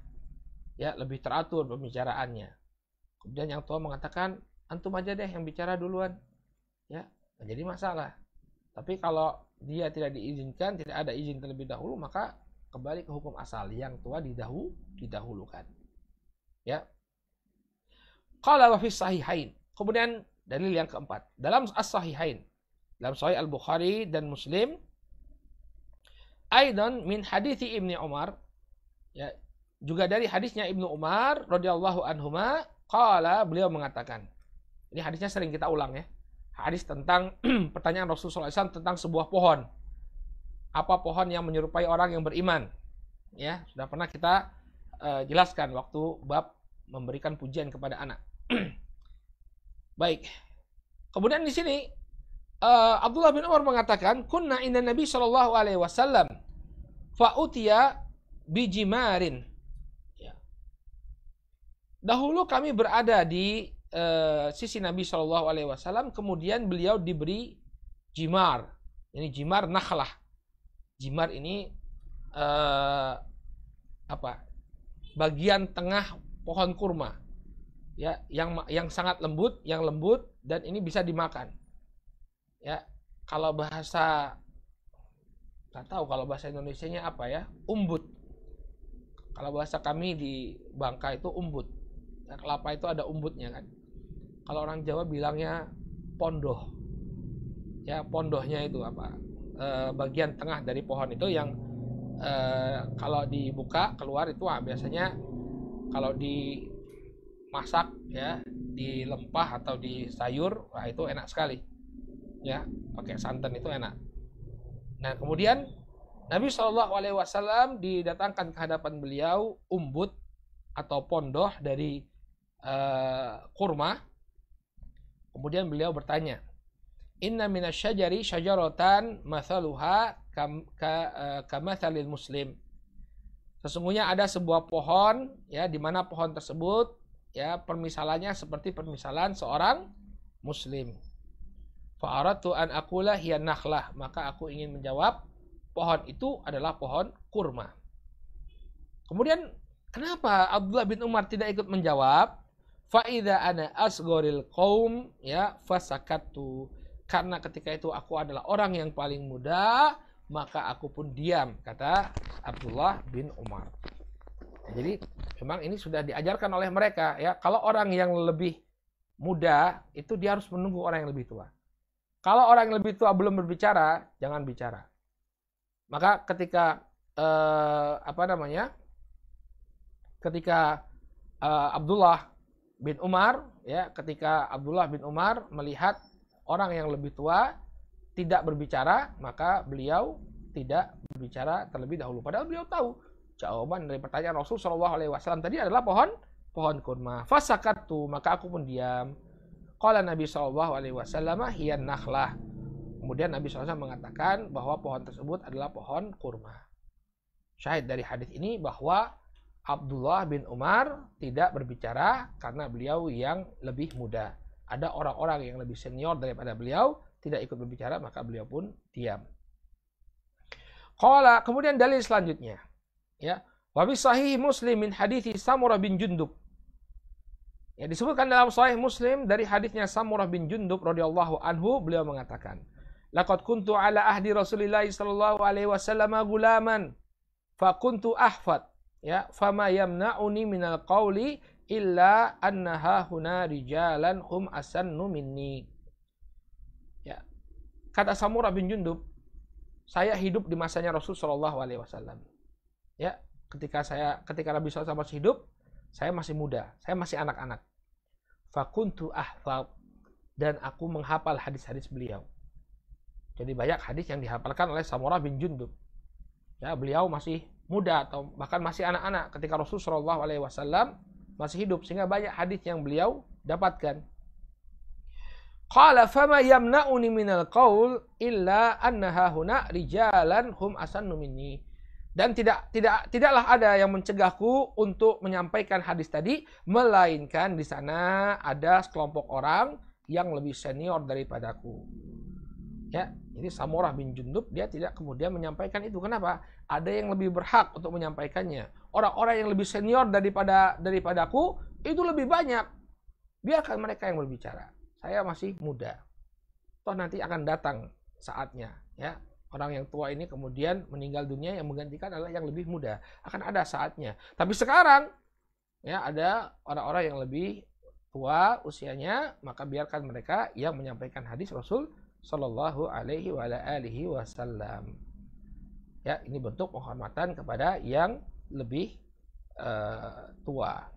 Ya, lebih teratur pembicaraannya. Kemudian yang tua mengatakan, antum aja deh yang bicara duluan. Ya, nggak jadi masalah. Tapi kalau dia tidak diizinkan, tidak ada izin terlebih dahulu, maka kembali ke hukum asal, yang tua didahulukan. Ya. Qala wa fi sahihain. Kemudian dalil yang keempat, dalam as-sahihain, dalam Sahih Al-Bukhari dan Muslim, aidan min hadithi Ibnu Umar, ya, juga dari hadisnya Ibnu Umar radhiyallahu anhuma, qala, beliau mengatakan. Ini hadisnya sering kita ulang ya. Hadis tentang pertanyaan Rasulullah SAW tentang sebuah pohon. Apa pohon yang menyerupai orang yang beriman? Ya, sudah pernah kita jelaskan waktu bab memberikan pujian kepada anak. Baik. Kemudian di sini Abdullah bin Umar mengatakan, kunna inna Nabi sallallahu alaihi wasallam fa utiya bijimarin. Ya. Dahulu kami berada di sisi Nabi Shallallahu Alaihi Wasallam, kemudian beliau diberi jimar. Ini jimar nakhlah. Jimar ini bagian tengah pohon kurma, ya, yang sangat lembut, dan ini bisa dimakan. Ya, kalau bahasa, nggak tahu kalau bahasa Indonesianya apa ya, umbut. Kalau bahasa kami di Bangka itu umbut. Ya, kelapa itu ada umbutnya kan. Kalau orang Jawa bilangnya pondoh. Ya, pondohnya itu apa? Bagian tengah dari pohon itu yang kalau dibuka keluar itu biasanya kalau dimasak, ya, di lempah atau di sayur, wah itu enak sekali. Ya, pakai santan itu enak. Nah, kemudian Nabi Shallallahu Alaihi Wasallam didatangkan ke hadapan beliau umbut atau pondoh dari kurma. Kemudian beliau bertanya, Inna minasyajari syajaratan mathaluha kamathalil muslim. Sesungguhnya ada sebuah pohon, ya, di mana pohon tersebut, ya, permisalannya seperti permisalan seorang muslim. Fa'aradtu an aqula hiya nakhlah, maka aku ingin menjawab pohon itu adalah pohon kurma. Kemudian kenapa Abdullah bin Umar tidak ikut menjawab? Fa idza ana asgharil qaum, ya, fasakattu. Karena ketika itu aku adalah orang yang paling muda, maka aku pun diam, kata Abdullah bin Umar. Jadi memang ini sudah diajarkan oleh mereka, ya. Kalau orang yang lebih muda itu dia harus menunggu orang yang lebih tua. Kalau orang yang lebih tua belum berbicara, jangan bicara. Maka ketika Abdullah bin Umar, ya, ketika Abdullah bin Umar melihat orang yang lebih tua tidak berbicara, maka beliau tidak berbicara terlebih dahulu. Padahal beliau tahu jawaban dari pertanyaan Rasul Shallallahu Alaihi Wasallam tadi adalah pohon kurma. Fasakatu, maka aku pun diam. Qala Nabi Shallallahu Alaihi Wasallam hiyan nakhlah. Kemudian Nabi SAW mengatakan bahwa pohon tersebut adalah pohon kurma. Syahid dari hadis ini bahwa Abdullah bin Umar tidak berbicara karena beliau yang lebih muda. Ada orang-orang yang lebih senior daripada beliau tidak ikut berbicara, maka beliau pun diam. Qala, kemudian dalil selanjutnya, ya, wa bi sahih Muslim min hadithi Samurah bin Jundub. Ya, disebutkan dalam sahih Muslim dari hadisnya Samurah bin Jundub radhiyallahu anhu, beliau mengatakan, laqad kuntu ala ahdi Rasulillah sallallahu alaihi wasallam gulaman fa kuntu ahfad, ya, fama yamna'uni minal qawli illa annaha huna rijalan hum asannu minni. Ya. Kata Samurah bin Jundub, saya hidup di masanya Rasul sallallahu alaihi wasallam. Ya, ketika Nabi SAW masih hidup, saya masih muda, saya masih anak-anak. Fakuntu ahfad, dan aku menghafal hadis-hadis beliau. Jadi banyak hadis yang dihafalkan oleh Samurah bin Jundub. Ya, beliau masih muda atau bahkan masih anak-anak ketika Rasul sallallahu alaihi wasallam masih hidup, sehingga banyak hadis yang beliau dapatkan. Qala fama yamna'uni minal qaul illa annaha huna rijalan hum asannu minni. Dan tidaklah ada yang mencegahku untuk menyampaikan hadis tadi, melainkan di sana ada sekelompok orang yang lebih senior daripadaku. Ya, jadi Samurah bin Jundub dia tidak kemudian menyampaikan itu. Kenapa? Ada yang lebih berhak untuk menyampaikannya. Orang-orang yang lebih senior daripadaku itu lebih banyak. Biarkan mereka yang berbicara. Saya masih muda. Toh nanti akan datang saatnya, ya. Orang yang tua ini kemudian meninggal dunia, yang menggantikan adalah yang lebih muda. Akan ada saatnya. Tapi sekarang, ya, ada orang-orang yang lebih tua usianya, maka biarkan mereka yang menyampaikan hadis Rasul Sallallahu Alaihi Wasallam. Ya, ini bentuk penghormatan kepada yang lebih tua.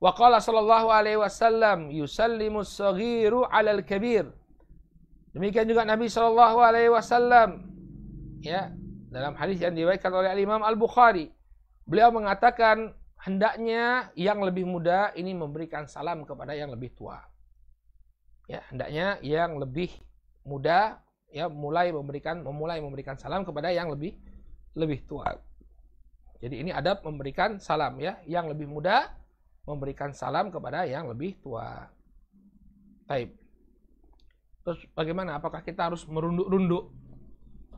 Wa qala sallallahu alaihi wasallam yusallimus saghiru 'alal kabir. Demikian juga Nabi sallallahu alaihi wasallam, ya, dalam hadis yang diriwayatkan oleh Imam Al-Bukhari, beliau mengatakan hendaknya yang lebih muda ini memberikan salam kepada yang lebih tua. Ya, hendaknya yang lebih muda, ya, memulai memberikan salam kepada yang lebih tua. Jadi ini adab memberikan salam, ya, yang lebih muda memberikan salam kepada yang lebih tua. Baik. Terus bagaimana? Apakah kita harus merunduk-runduk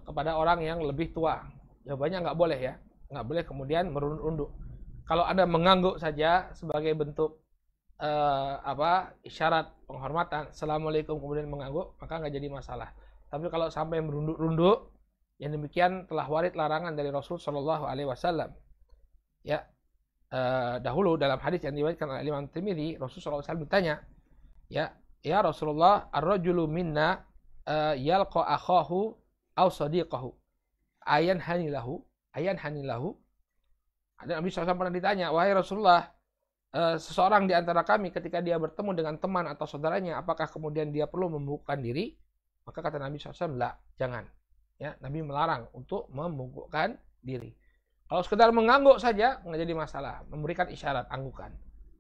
kepada orang yang lebih tua? Jawabannya nggak boleh, ya. Nggak boleh kemudian merunduk-runduk. Kalau Anda mengangguk saja sebagai bentuk isyarat penghormatan, assalamualaikum, kemudian mengangguk, maka nggak jadi masalah. Tapi kalau sampai merunduk-runduk, yang demikian telah warid larangan dari Rasul Shallallahu Alaihi Wasallam. Ya, dahulu dalam hadis yang diriwayatkan oleh Imam Tirmidzi, Rasul Shallallahu Alaihi Wasallam bertanya, ya Rasulullah, ar-rajulu minna yalqa akhahu aw sadiqahu ayan hanilahu. Ada Nabi SAW pernah ditanya, wahai Rasulullah, seseorang di antara kami ketika dia bertemu dengan teman atau saudaranya, apakah kemudian dia perlu membungkukkan diri? Maka kata Nabi SAW, la, jangan. Ya, Nabi melarang untuk membungkukkan diri. Kalau sekedar mengangguk saja nggak jadi masalah, memberikan isyarat anggukan.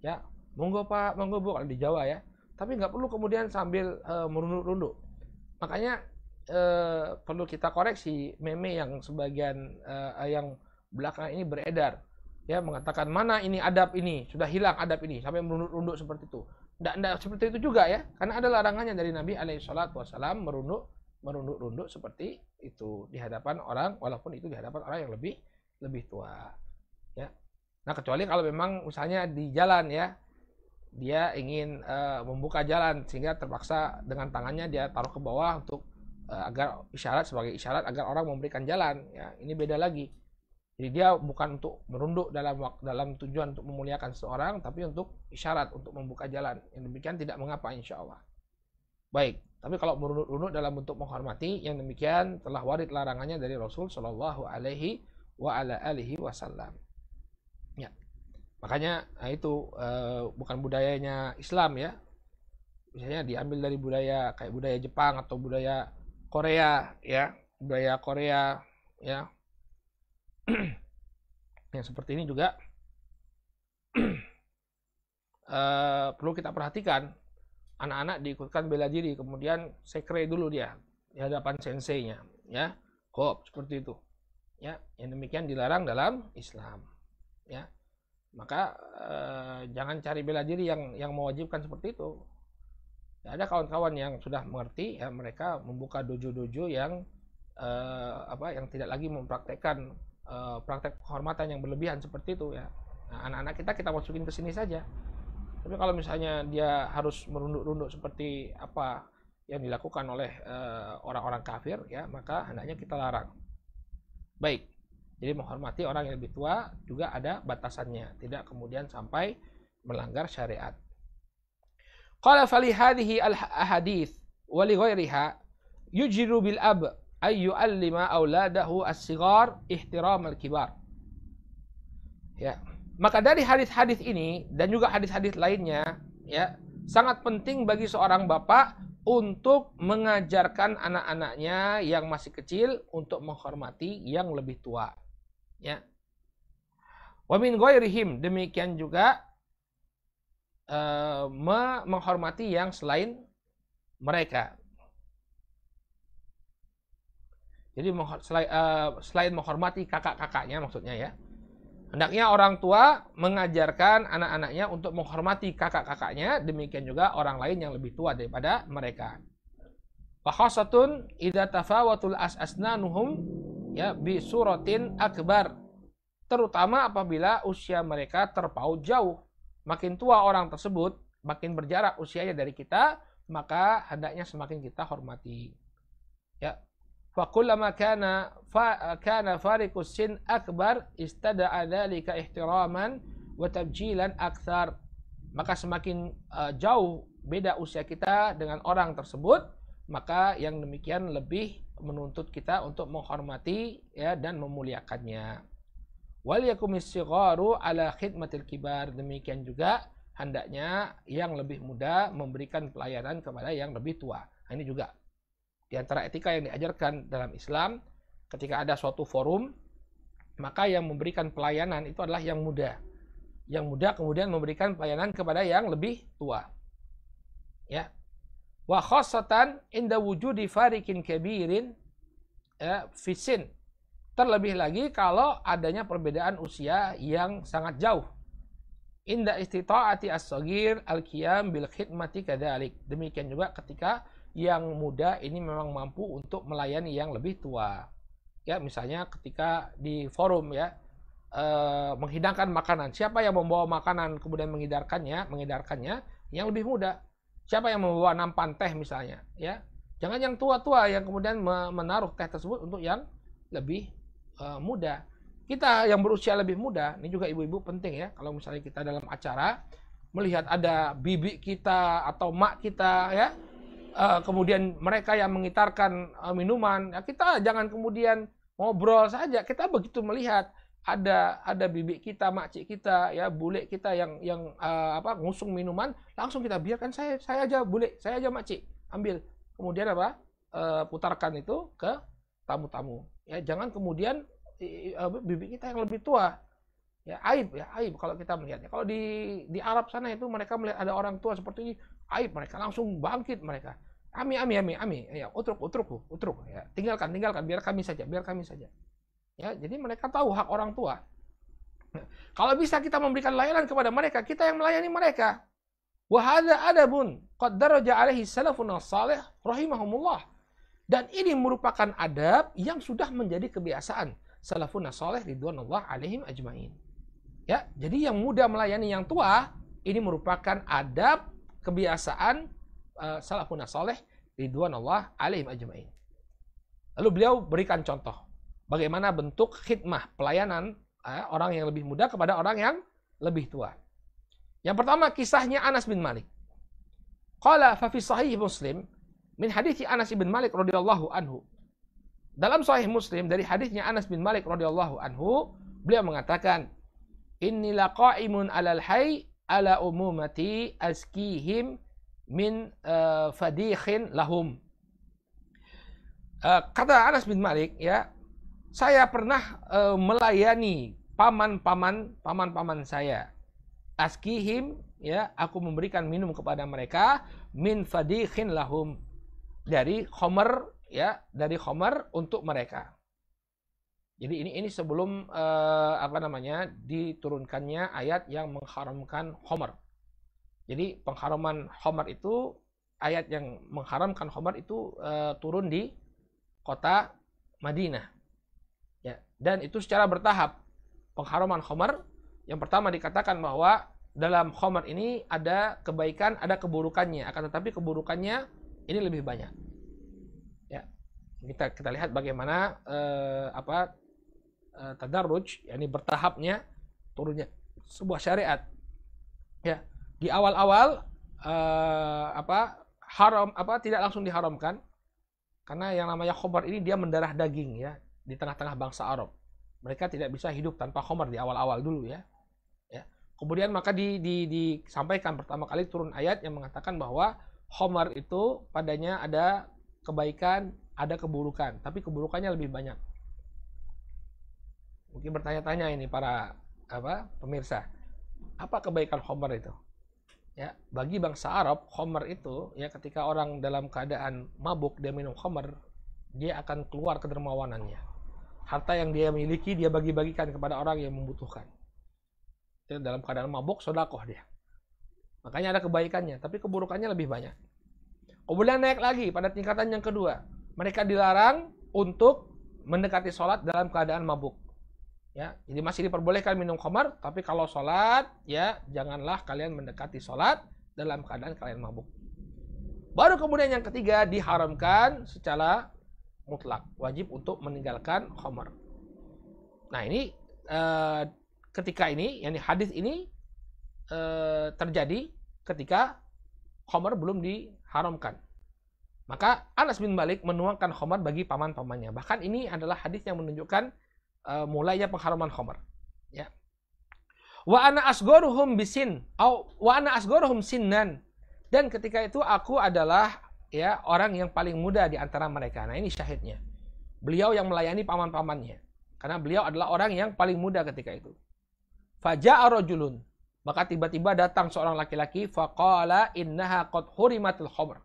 Ya, monggo Pak, monggo Bu, kalau di Jawa, ya. tapi nggak perlu kemudian sambil merunduk-runduk. Makanya perlu kita koreksi meme yang sebagian yang belakangan ini beredar, ya, mengatakan mana ini adab ini, sudah hilang adab ini sampai merunduk-runduk seperti itu. Tidak seperti itu juga ya, karena ada larangannya dari Nabi alaihissalam merunduk-runduk seperti itu di hadapan orang, walaupun itu di hadapan orang yang lebih tua, ya. Nah, kecuali kalau memang misalnya di jalan, ya, dia ingin membuka jalan sehingga terpaksa dengan tangannya dia taruh ke bawah untuk agar isyarat, sebagai isyarat agar orang memberikan jalan, ya, ini beda lagi. Jadi dia bukan untuk merunduk dalam tujuan untuk memuliakan seseorang, tapi untuk isyarat, untuk membuka jalan. Yang demikian tidak mengapa, insya Allah. Baik, tapi kalau merunduk-runduk dalam bentuk menghormati, yang demikian telah warid larangannya dari Rasul Shallallahu Alaihi Wasallam. Ya, makanya itu bukan budayanya Islam, ya. Misalnya diambil dari budaya kayak budaya Jepang atau budaya Korea, ya, budaya Korea, ya. Yang seperti ini juga perlu kita perhatikan. Anak-anak diikutkan bela diri, kemudian sekre dulu dia di hadapan senseinya, ya, kok seperti itu, ya, yang demikian dilarang dalam Islam, ya. Maka jangan cari bela diri yang mewajibkan seperti itu. Ya, ada kawan-kawan yang sudah mengerti, ya, mereka membuka dojo-dojo yang yang tidak lagi mempraktekkan praktek kehormatan yang berlebihan seperti itu, ya. Nah, anak-anak kita masukin ke sini saja. Tapi kalau misalnya dia harus merunduk-runduk seperti apa yang dilakukan oleh orang-orang kafir, ya, maka hendaknya kita larang. Baik. Jadi menghormati orang yang lebih tua juga ada batasannya, tidak kemudian sampai melanggar syariat. Qala fali hadhihi al-ahadits wa li ghairiha yujiru bil ab ay yu'allima auladahu as-sighar ihtiram al-kibar. Ya, maka dari hadis-hadis ini dan juga hadis-hadis lainnya, ya, sangat penting bagi seorang bapak untuk mengajarkan anak-anaknya yang masih kecil untuk menghormati yang lebih tua, ya. Wa min ghairihim, demikian juga menghormati yang selain mereka. Jadi selain menghormati kakak-kakaknya maksudnya, ya. Hendaknya orang tua mengajarkan anak-anaknya untuk menghormati kakak-kakaknya, demikian juga orang lain yang lebih tua daripada mereka. Wa khasatun idza tafawatul asnanuhum, ya, bi suratin akbar. Terutama apabila usia mereka terpaut jauh. Makin tua orang tersebut, makin berjarak usianya dari kita, maka hendaknya semakin kita hormati. Ya. Fakullama kana fariqus sin akbar istada'a dzalika ihtiraman wa tabjilan aktsar. Maka semakin jauh beda usia kita dengan orang tersebut, maka yang demikian lebih menuntut kita untuk menghormati, ya, dan memuliakannya. Wal yakumis sigharu ala khidmatil kibar. Demikian juga hendaknya yang lebih muda memberikan pelayanan kepada yang lebih tua. Nah, ini juga di antara etika yang diajarkan dalam Islam, ketika ada suatu forum, maka yang memberikan pelayanan itu adalah yang muda. Yang muda kemudian memberikan pelayanan kepada yang lebih tua. Ya. Wa khassatan inda wujudi fariqin kabirin, ya, fisin. Terlebih lagi kalau adanya perbedaan usia yang sangat jauh. Inda istita'ati as-saghir al-qiyam bil khidmati kadzalik. Demikian juga ketika yang muda ini memang mampu untuk melayani yang lebih tua. Ya, misalnya ketika di forum, ya, menghidangkan makanan. Siapa yang membawa makanan kemudian mengedarkannya yang lebih muda. Siapa yang membawa nampan teh misalnya, ya. Jangan yang tua-tua yang kemudian menaruh teh tersebut untuk yang lebih muda. Kita yang berusia lebih muda, ini juga ibu-ibu penting, ya. Kalau misalnya kita dalam acara melihat ada bibi kita atau mak kita, ya, kemudian mereka yang mengitarkan minuman, ya, kita jangan kemudian ngobrol saja. Kita begitu melihat ada bibi kita, makcik kita, ya, bule kita yang ngusung minuman, langsung kita biarkan, saya aja bule, saya aja makcik, ambil. Kemudian putarkan itu ke tamu-tamu. Ya, jangan kemudian bibi kita yang lebih tua Ya, aib kalau kita melihatnya. Kalau di Arab sana itu mereka melihat ada orang tua seperti ini, aib, mereka langsung bangkit mereka. Ami, ya, utruk, ya, tinggalkan, biar kami saja, Ya, jadi mereka tahu hak orang tua. Nah, kalau bisa kita memberikan layanan kepada mereka, kita yang melayani mereka. Wa hadza adabun qad daraja alaihi salafun salih rahimahumullah. Dan ini merupakan adab yang sudah menjadi kebiasaan salafun salih ridwanullah alaihim ajmain. Ya, jadi yang muda melayani yang tua ini merupakan adab kebiasaan salafun salih ridwanullah alaihim ajmain. Lalu beliau berikan contoh bagaimana bentuk khidmah pelayanan orang yang lebih muda kepada orang yang lebih tua. Yang pertama kisahnya Anas bin Malik. Qala fa fi sahih Muslim min hadits Anas bin Malik radhiyallahu anhu. Dalam sahih Muslim dari hadisnya Anas bin Malik radhiyallahu anhu, beliau mengatakan, "Inni laqa'imun 'alal hayy ala umumati askihim min fadikhin lahum." Kata Anas bin Malik, ya, saya pernah melayani paman-paman saya. Askihim, ya, aku memberikan minum kepada mereka min fadikhin lahum, dari khamr, ya, dari khamr untuk mereka. Jadi ini sebelum diturunkannya ayat yang mengharamkan khamr. Jadi pengharaman khamr itu, ayat yang mengharamkan khamr itu turun di kota Madinah. Ya, dan itu secara bertahap. Pengharaman khamr yang pertama dikatakan bahwa dalam khamr ini ada kebaikan, ada keburukannya, akan tetapi keburukannya ini lebih banyak. Ya. Kita lihat bagaimana tadarruj, yakni bertahapnya turunnya sebuah syariat. Ya, di awal-awal tidak langsung diharamkan, karena yang namanya khamr ini dia mendarah daging, ya, di tengah-tengah bangsa Arab. Mereka tidak bisa hidup tanpa khamr di awal-awal dulu, ya. Ya. Kemudian maka disampaikan pertama kali turun ayat yang mengatakan bahwa khamr itu padanya ada kebaikan, ada keburukan, tapi keburukannya lebih banyak. Mungkin bertanya-tanya ini para pemirsa, apa kebaikan khamr itu? Ya, bagi bangsa Arab, khamr itu, ya, ketika orang dalam keadaan mabuk dia minum khamr, dia akan keluar kedermawanannya. Harta yang dia miliki dia bagi-bagikan kepada orang yang membutuhkan. Jadi dalam keadaan mabuk, sedekah dia. Makanya ada kebaikannya, tapi keburukannya lebih banyak. Kemudian naik lagi pada tingkatan yang kedua. Mereka dilarang untuk mendekati sholat dalam keadaan mabuk. Ya, jadi masih diperbolehkan minum khamr, tapi kalau sholat, ya, janganlah kalian mendekati sholat dalam keadaan kalian mabuk. Baru kemudian yang ketiga diharamkan secara mutlak, wajib untuk meninggalkan khamr. Nah, ini ketika ini, yakni hadis ini terjadi ketika khamr belum diharamkan. Maka Anas bin Malik menuangkan khamr bagi paman-pamannya. Bahkan ini adalah hadis yang menunjukkan mulainya pengharaman khamr. Ya. Wa ana asgharuhum bisin, wa ana asgharuhum sinnan. Dan ketika itu aku adalah, ya, orang yang paling muda di antara mereka. Nah, ini syahidnya. Beliau yang melayani paman-pamannya. Karena beliau adalah orang yang paling muda ketika itu. Faja'a rajulun. Maka tiba-tiba datang seorang laki-laki, faqala innaha qad hurimatul khamr.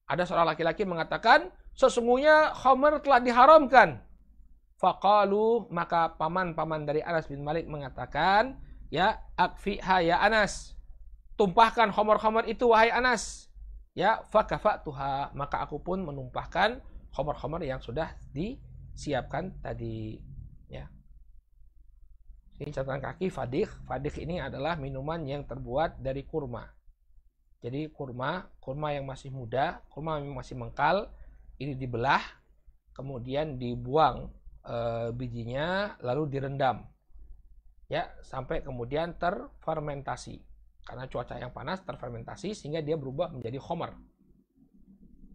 Ada seorang laki-laki mengatakan, sesungguhnya khamr telah diharamkan. Faqalu, maka paman-paman dari Anas bin Malik mengatakan, ya, akfiha ya Anas. Tumpahkan khamr-khamr itu wahai Anas. Ya, fakafatuha, maka aku pun menumpahkan khamr-khamr yang sudah disiapkan tadi, ya. Ini catatan kaki fadikh. Fadikh ini adalah minuman yang terbuat dari kurma. Jadi kurma yang masih muda, kurma yang masih mengkal, ini dibelah, kemudian dibuang bijinya, lalu direndam, ya, sampai kemudian terfermentasi. Karena cuaca yang panas terfermentasi sehingga dia berubah menjadi khamr.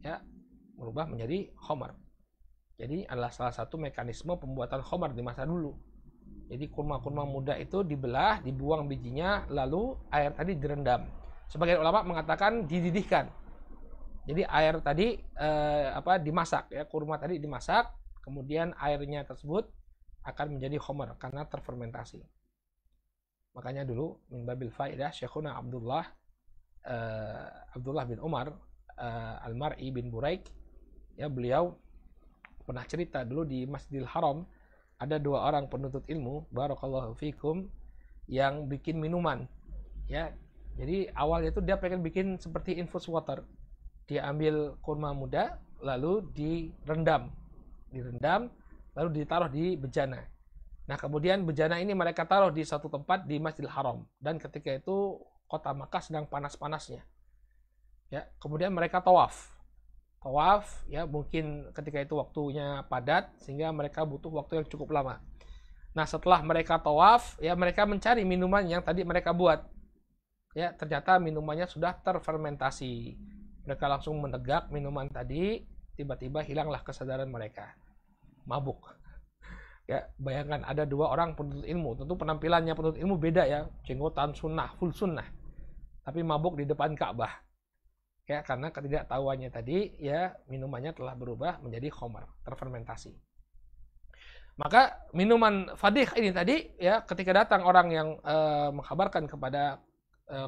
Ya, berubah menjadi khamr. Jadi adalah salah satu mekanisme pembuatan khamr di masa dulu. Jadi kurma-kurma muda itu dibelah, dibuang bijinya, lalu air tadi direndam. Sebagian ulama mengatakan dididihkan. Jadi air tadi dimasak, ya, kurma tadi dimasak, kemudian airnya tersebut akan menjadi khamr karena terfermentasi. Makanya dulu min babil faidah Syekhuna Abdullah bin Umar Al-Mar'i bin Buraik, ya, beliau pernah cerita dulu di Masjidil Haram ada 2 orang penuntut ilmu, barakallahu fikum, yang bikin minuman, ya. Jadi awalnya itu dia pengen bikin seperti infus water. Dia ambil kurma muda lalu direndam lalu ditaruh di bejana. Nah, kemudian bejana ini mereka taruh di satu tempat di Masjidil Haram, dan ketika itu kota Makkah sedang panas-panasnya. Ya, kemudian mereka tawaf, ya, mungkin ketika itu waktunya padat sehingga mereka butuh waktu yang cukup lama. Nah, setelah mereka tawaf, ya, mereka mencari minuman yang tadi mereka buat. Ya, ternyata minumannya sudah terfermentasi. Mereka langsung menegak minuman tadi, tiba-tiba hilanglah kesadaran mereka. Mabuk. Ya, bayangkan ada 2 orang penuntut ilmu. Tentu penampilannya penuntut ilmu beda, ya. Jenggotan sunnah, full sunnah. Tapi mabuk di depan Ka'bah. Ya, karena ketidaktahuannya tadi, ya, minumannya telah berubah menjadi khamar, terfermentasi. Maka minuman fadih ini tadi, ya, ketika datang orang yang mengkabarkan kepada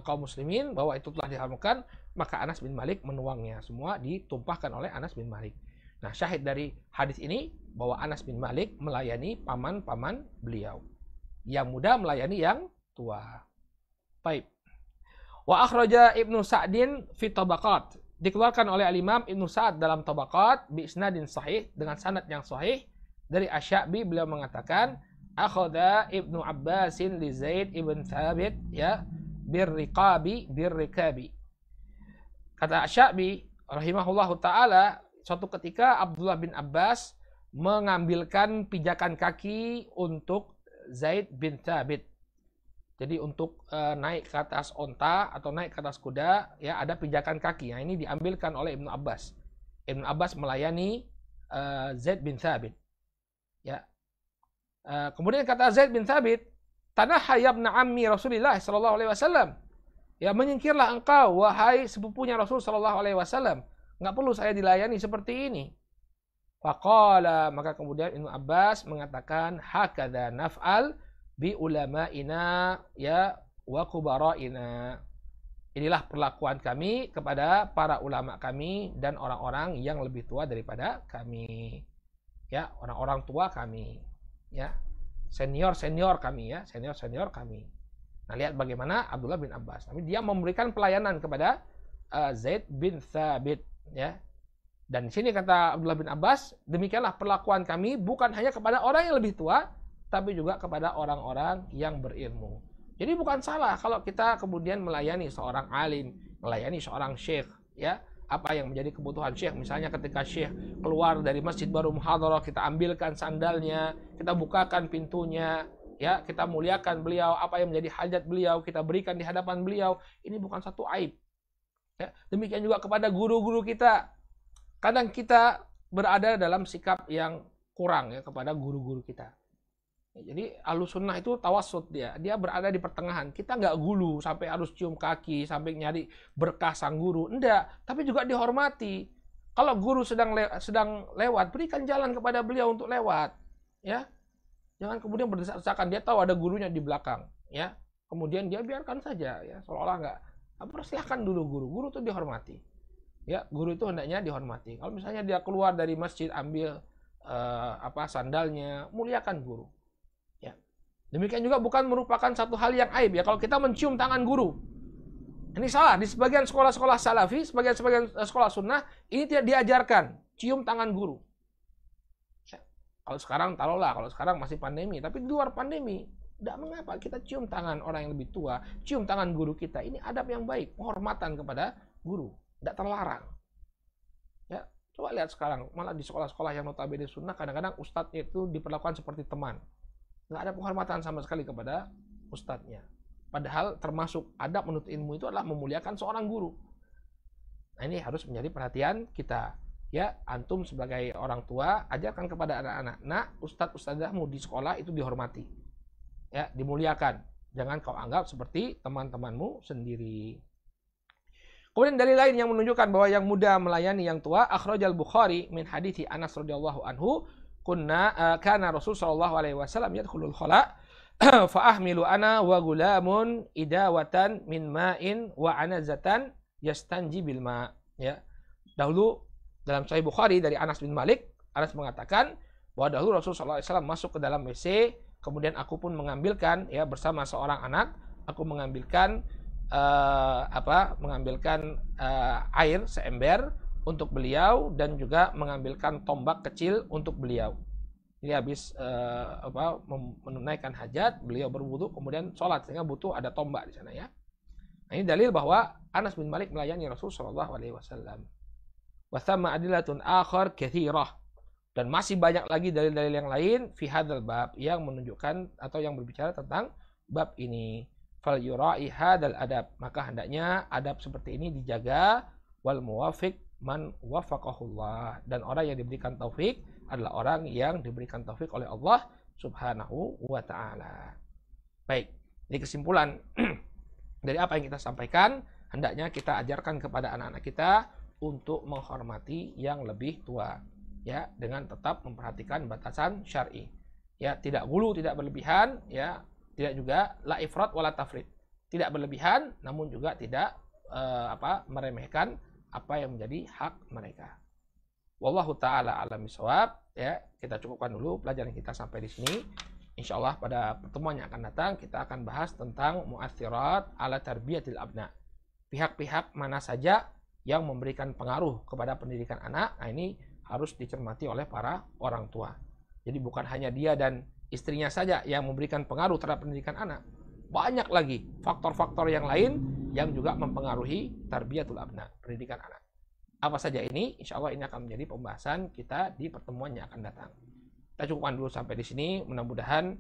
kaum muslimin bahwa itu telah diharamkan, maka Anas bin Malik menuangnya, semua ditumpahkan oleh Anas bin Malik. Nah, syahid dari hadis ini bahwa Anas bin Malik melayani paman-paman beliau. Yang muda melayani yang tua. Baik. Wa akhraja Ibnu Sa'din fi Tabaqat. Dikeluarkan oleh Al-Imam Ibnu Sa'd dalam Tabaqat bi isnadin sahih, dengan sanad yang sahih dari Asy-Sya'bi, beliau mengatakan akhadha Ibnu Abbasin li Zaid ibn Thabit, ya, birrikabi. Kata Asy-Sya'bi rahimahullahu taala, suatu ketika Abdullah bin Abbas mengambilkan pijakan kaki untuk Zaid bin Thabit. Jadi untuk naik ke atas onta atau naik ke atas kuda, ya, ada pijakan kaki. Nah, ini diambilkan oleh Ibnu Abbas. Ibnu Abbas melayani Zaid bin Thabit. Ya. Kemudian kata Zaid bin Thabit, "Tanaha ya ibna ammi Rasulillah sallallahu alaihi wasallam." Ya, menyingkirlah engkau wahai sepupunya Rasul sallallahu alaihi wasallam. Enggak perlu saya dilayani seperti ini. Faqala, maka kemudian Ibnu Abbas mengatakan, "Hakadza naf'al bi ulama'ina, ya, wa kubara'ina." Inilah perlakuan kami kepada para ulama kami dan orang-orang yang lebih tua daripada kami. Ya, orang-orang tua kami, ya. Senior kami, ya, senior kami. Nah, lihat bagaimana Abdullah bin Abbas. Tapi dia memberikan pelayanan kepada Zaid bin Thabit, ya. Dan di sini kata Abdullah bin Abbas, demikianlah perlakuan kami bukan hanya kepada orang yang lebih tua, tapi juga kepada orang-orang yang berilmu. Jadi bukan salah kalau kita kemudian melayani seorang alim, melayani seorang syekh, ya. Apa yang menjadi kebutuhan syekh, misalnya ketika syekh keluar dari masjid baru muhadharah, kita ambilkan sandalnya, kita bukakan pintunya, ya, kita muliakan beliau, apa yang menjadi hajat beliau kita berikan di hadapan beliau. Ini bukan satu aib. Ya, demikian juga kepada guru-guru kita. Kadang kita berada dalam sikap yang kurang, ya, kepada guru-guru kita. Ya, jadi Ahlus Sunnah itu tawassut, dia berada di pertengahan. Kita nggak gulu sampai harus cium kaki, sampai nyari berkah sang guru. Enggak, tapi juga dihormati. Kalau guru sedang lewat, berikan jalan kepada beliau untuk lewat, ya. Jangan kemudian berdesak-desakan, dia tahu ada gurunya di belakang, ya. Kemudian dia biarkan saja, ya, seolah-olah nggak. Persilahkan dulu guru itu dihormati. Ya, guru itu hendaknya dihormati. Kalau misalnya dia keluar dari masjid ambil sandalnya, muliakan guru. Ya. Demikian juga bukan merupakan satu hal yang aib, ya, kalau kita mencium tangan guru. Ini salah di sebagian sekolah-sekolah salafi, sebagian sekolah sunnah ini tidak diajarkan cium tangan guru. Ya. Kalau sekarang masih pandemi, tapi di luar pandemi tidak mengapa kita cium tangan orang yang lebih tua, cium tangan guru kita. Ini adab yang baik, penghormatan kepada guru. Tidak terlarang. Ya, coba lihat sekarang, malah di sekolah-sekolah yang notabene sunnah, kadang-kadang ustadznya itu diperlakukan seperti teman. Nggak ada penghormatan sama sekali kepada ustadznya. Padahal termasuk adab menuntut ilmu itu adalah memuliakan seorang guru. Nah, ini harus menjadi perhatian kita. Ya, antum sebagai orang tua, ajarkan kepada anak-anak. Nah, ustadz-ustadzahmu di sekolah itu dihormati. Ya, dimuliakan. Jangan kau anggap seperti teman-temanmu sendiri. Kemudian dari lain yang menunjukkan bahwa yang muda melayani yang tua, akhrajal Bukhari min hadithi Anas radhiyallahu anhu, kana Rasul sallallahu alaihi wasallam yadkhulul khala, Fa'ahmilu ana wa gulamun idawatan min ma'in wa anazatan yastanji bil ma. Ya. Dahulu dalam Sahih Bukhari dari Anas bin Malik, Anas mengatakan bahwa dahulu Rasulullah SAW masuk ke dalam WC, kemudian aku pun mengambilkan, ya, bersama seorang anak, aku mengambilkan air seember untuk beliau dan juga mengambilkan tombak kecil untuk beliau. Jadi habis menunaikan hajat, beliau berwudu kemudian sholat, sehingga butuh ada tombak di sana, ya. Nah, ini dalil bahwa Anas bin Malik melayani Rasulullah SAW. Wa thamma adilatun akhar katsirah, dan masih banyak lagi dalil-dalil yang lain fi hadzal bab yang menunjukkan atau yang berbicara tentang bab ini. Fal yura'i hadzal adab, maka hendaknya adab seperti ini dijaga. Wal muwafiq man wafaqahullah, dan orang yang diberikan taufik adalah orang yang diberikan taufik oleh Allah Subhanahu wa taala. Baik, ini kesimpulan dari apa yang kita sampaikan, hendaknya kita ajarkan kepada anak-anak kita untuk menghormati yang lebih tua, ya, dengan tetap memperhatikan batasan syar'i. Ya, tidak gulu, tidak berlebihan, ya, tidak juga la ifrat wala tafrit. Tidak berlebihan namun juga tidak meremehkan apa yang menjadi hak mereka. Wallahu taala alam bisawab. Ya, kita cukupkan dulu pelajaran kita sampai di sini. Insyaallah pada pertemuan yang akan datang kita akan bahas tentang mu'athirat ala tarbiyatil abna. Pihak-pihak mana saja yang memberikan pengaruh kepada pendidikan anak. Nah, ini harus dicermati oleh para orang tua. Jadi bukan hanya dia dan istrinya saja yang memberikan pengaruh terhadap pendidikan anak. Banyak lagi faktor-faktor yang lain yang juga mempengaruhi tarbiyatul abna, pendidikan anak. Apa saja ini? Insya Allah ini akan menjadi pembahasan kita di pertemuan yang akan datang. Kita cukupkan dulu sampai di sini. Mudah-mudahan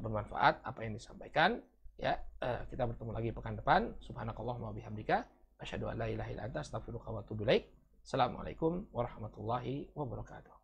bermanfaat apa yang disampaikan. Ya, kita bertemu lagi pekan depan. Subhanakallahumma bihamdika, asyhadu an la ilaha illa anta, astaghfiruka wa atubu ilaik. Assalamualaikum warahmatullahi wabarakatuh.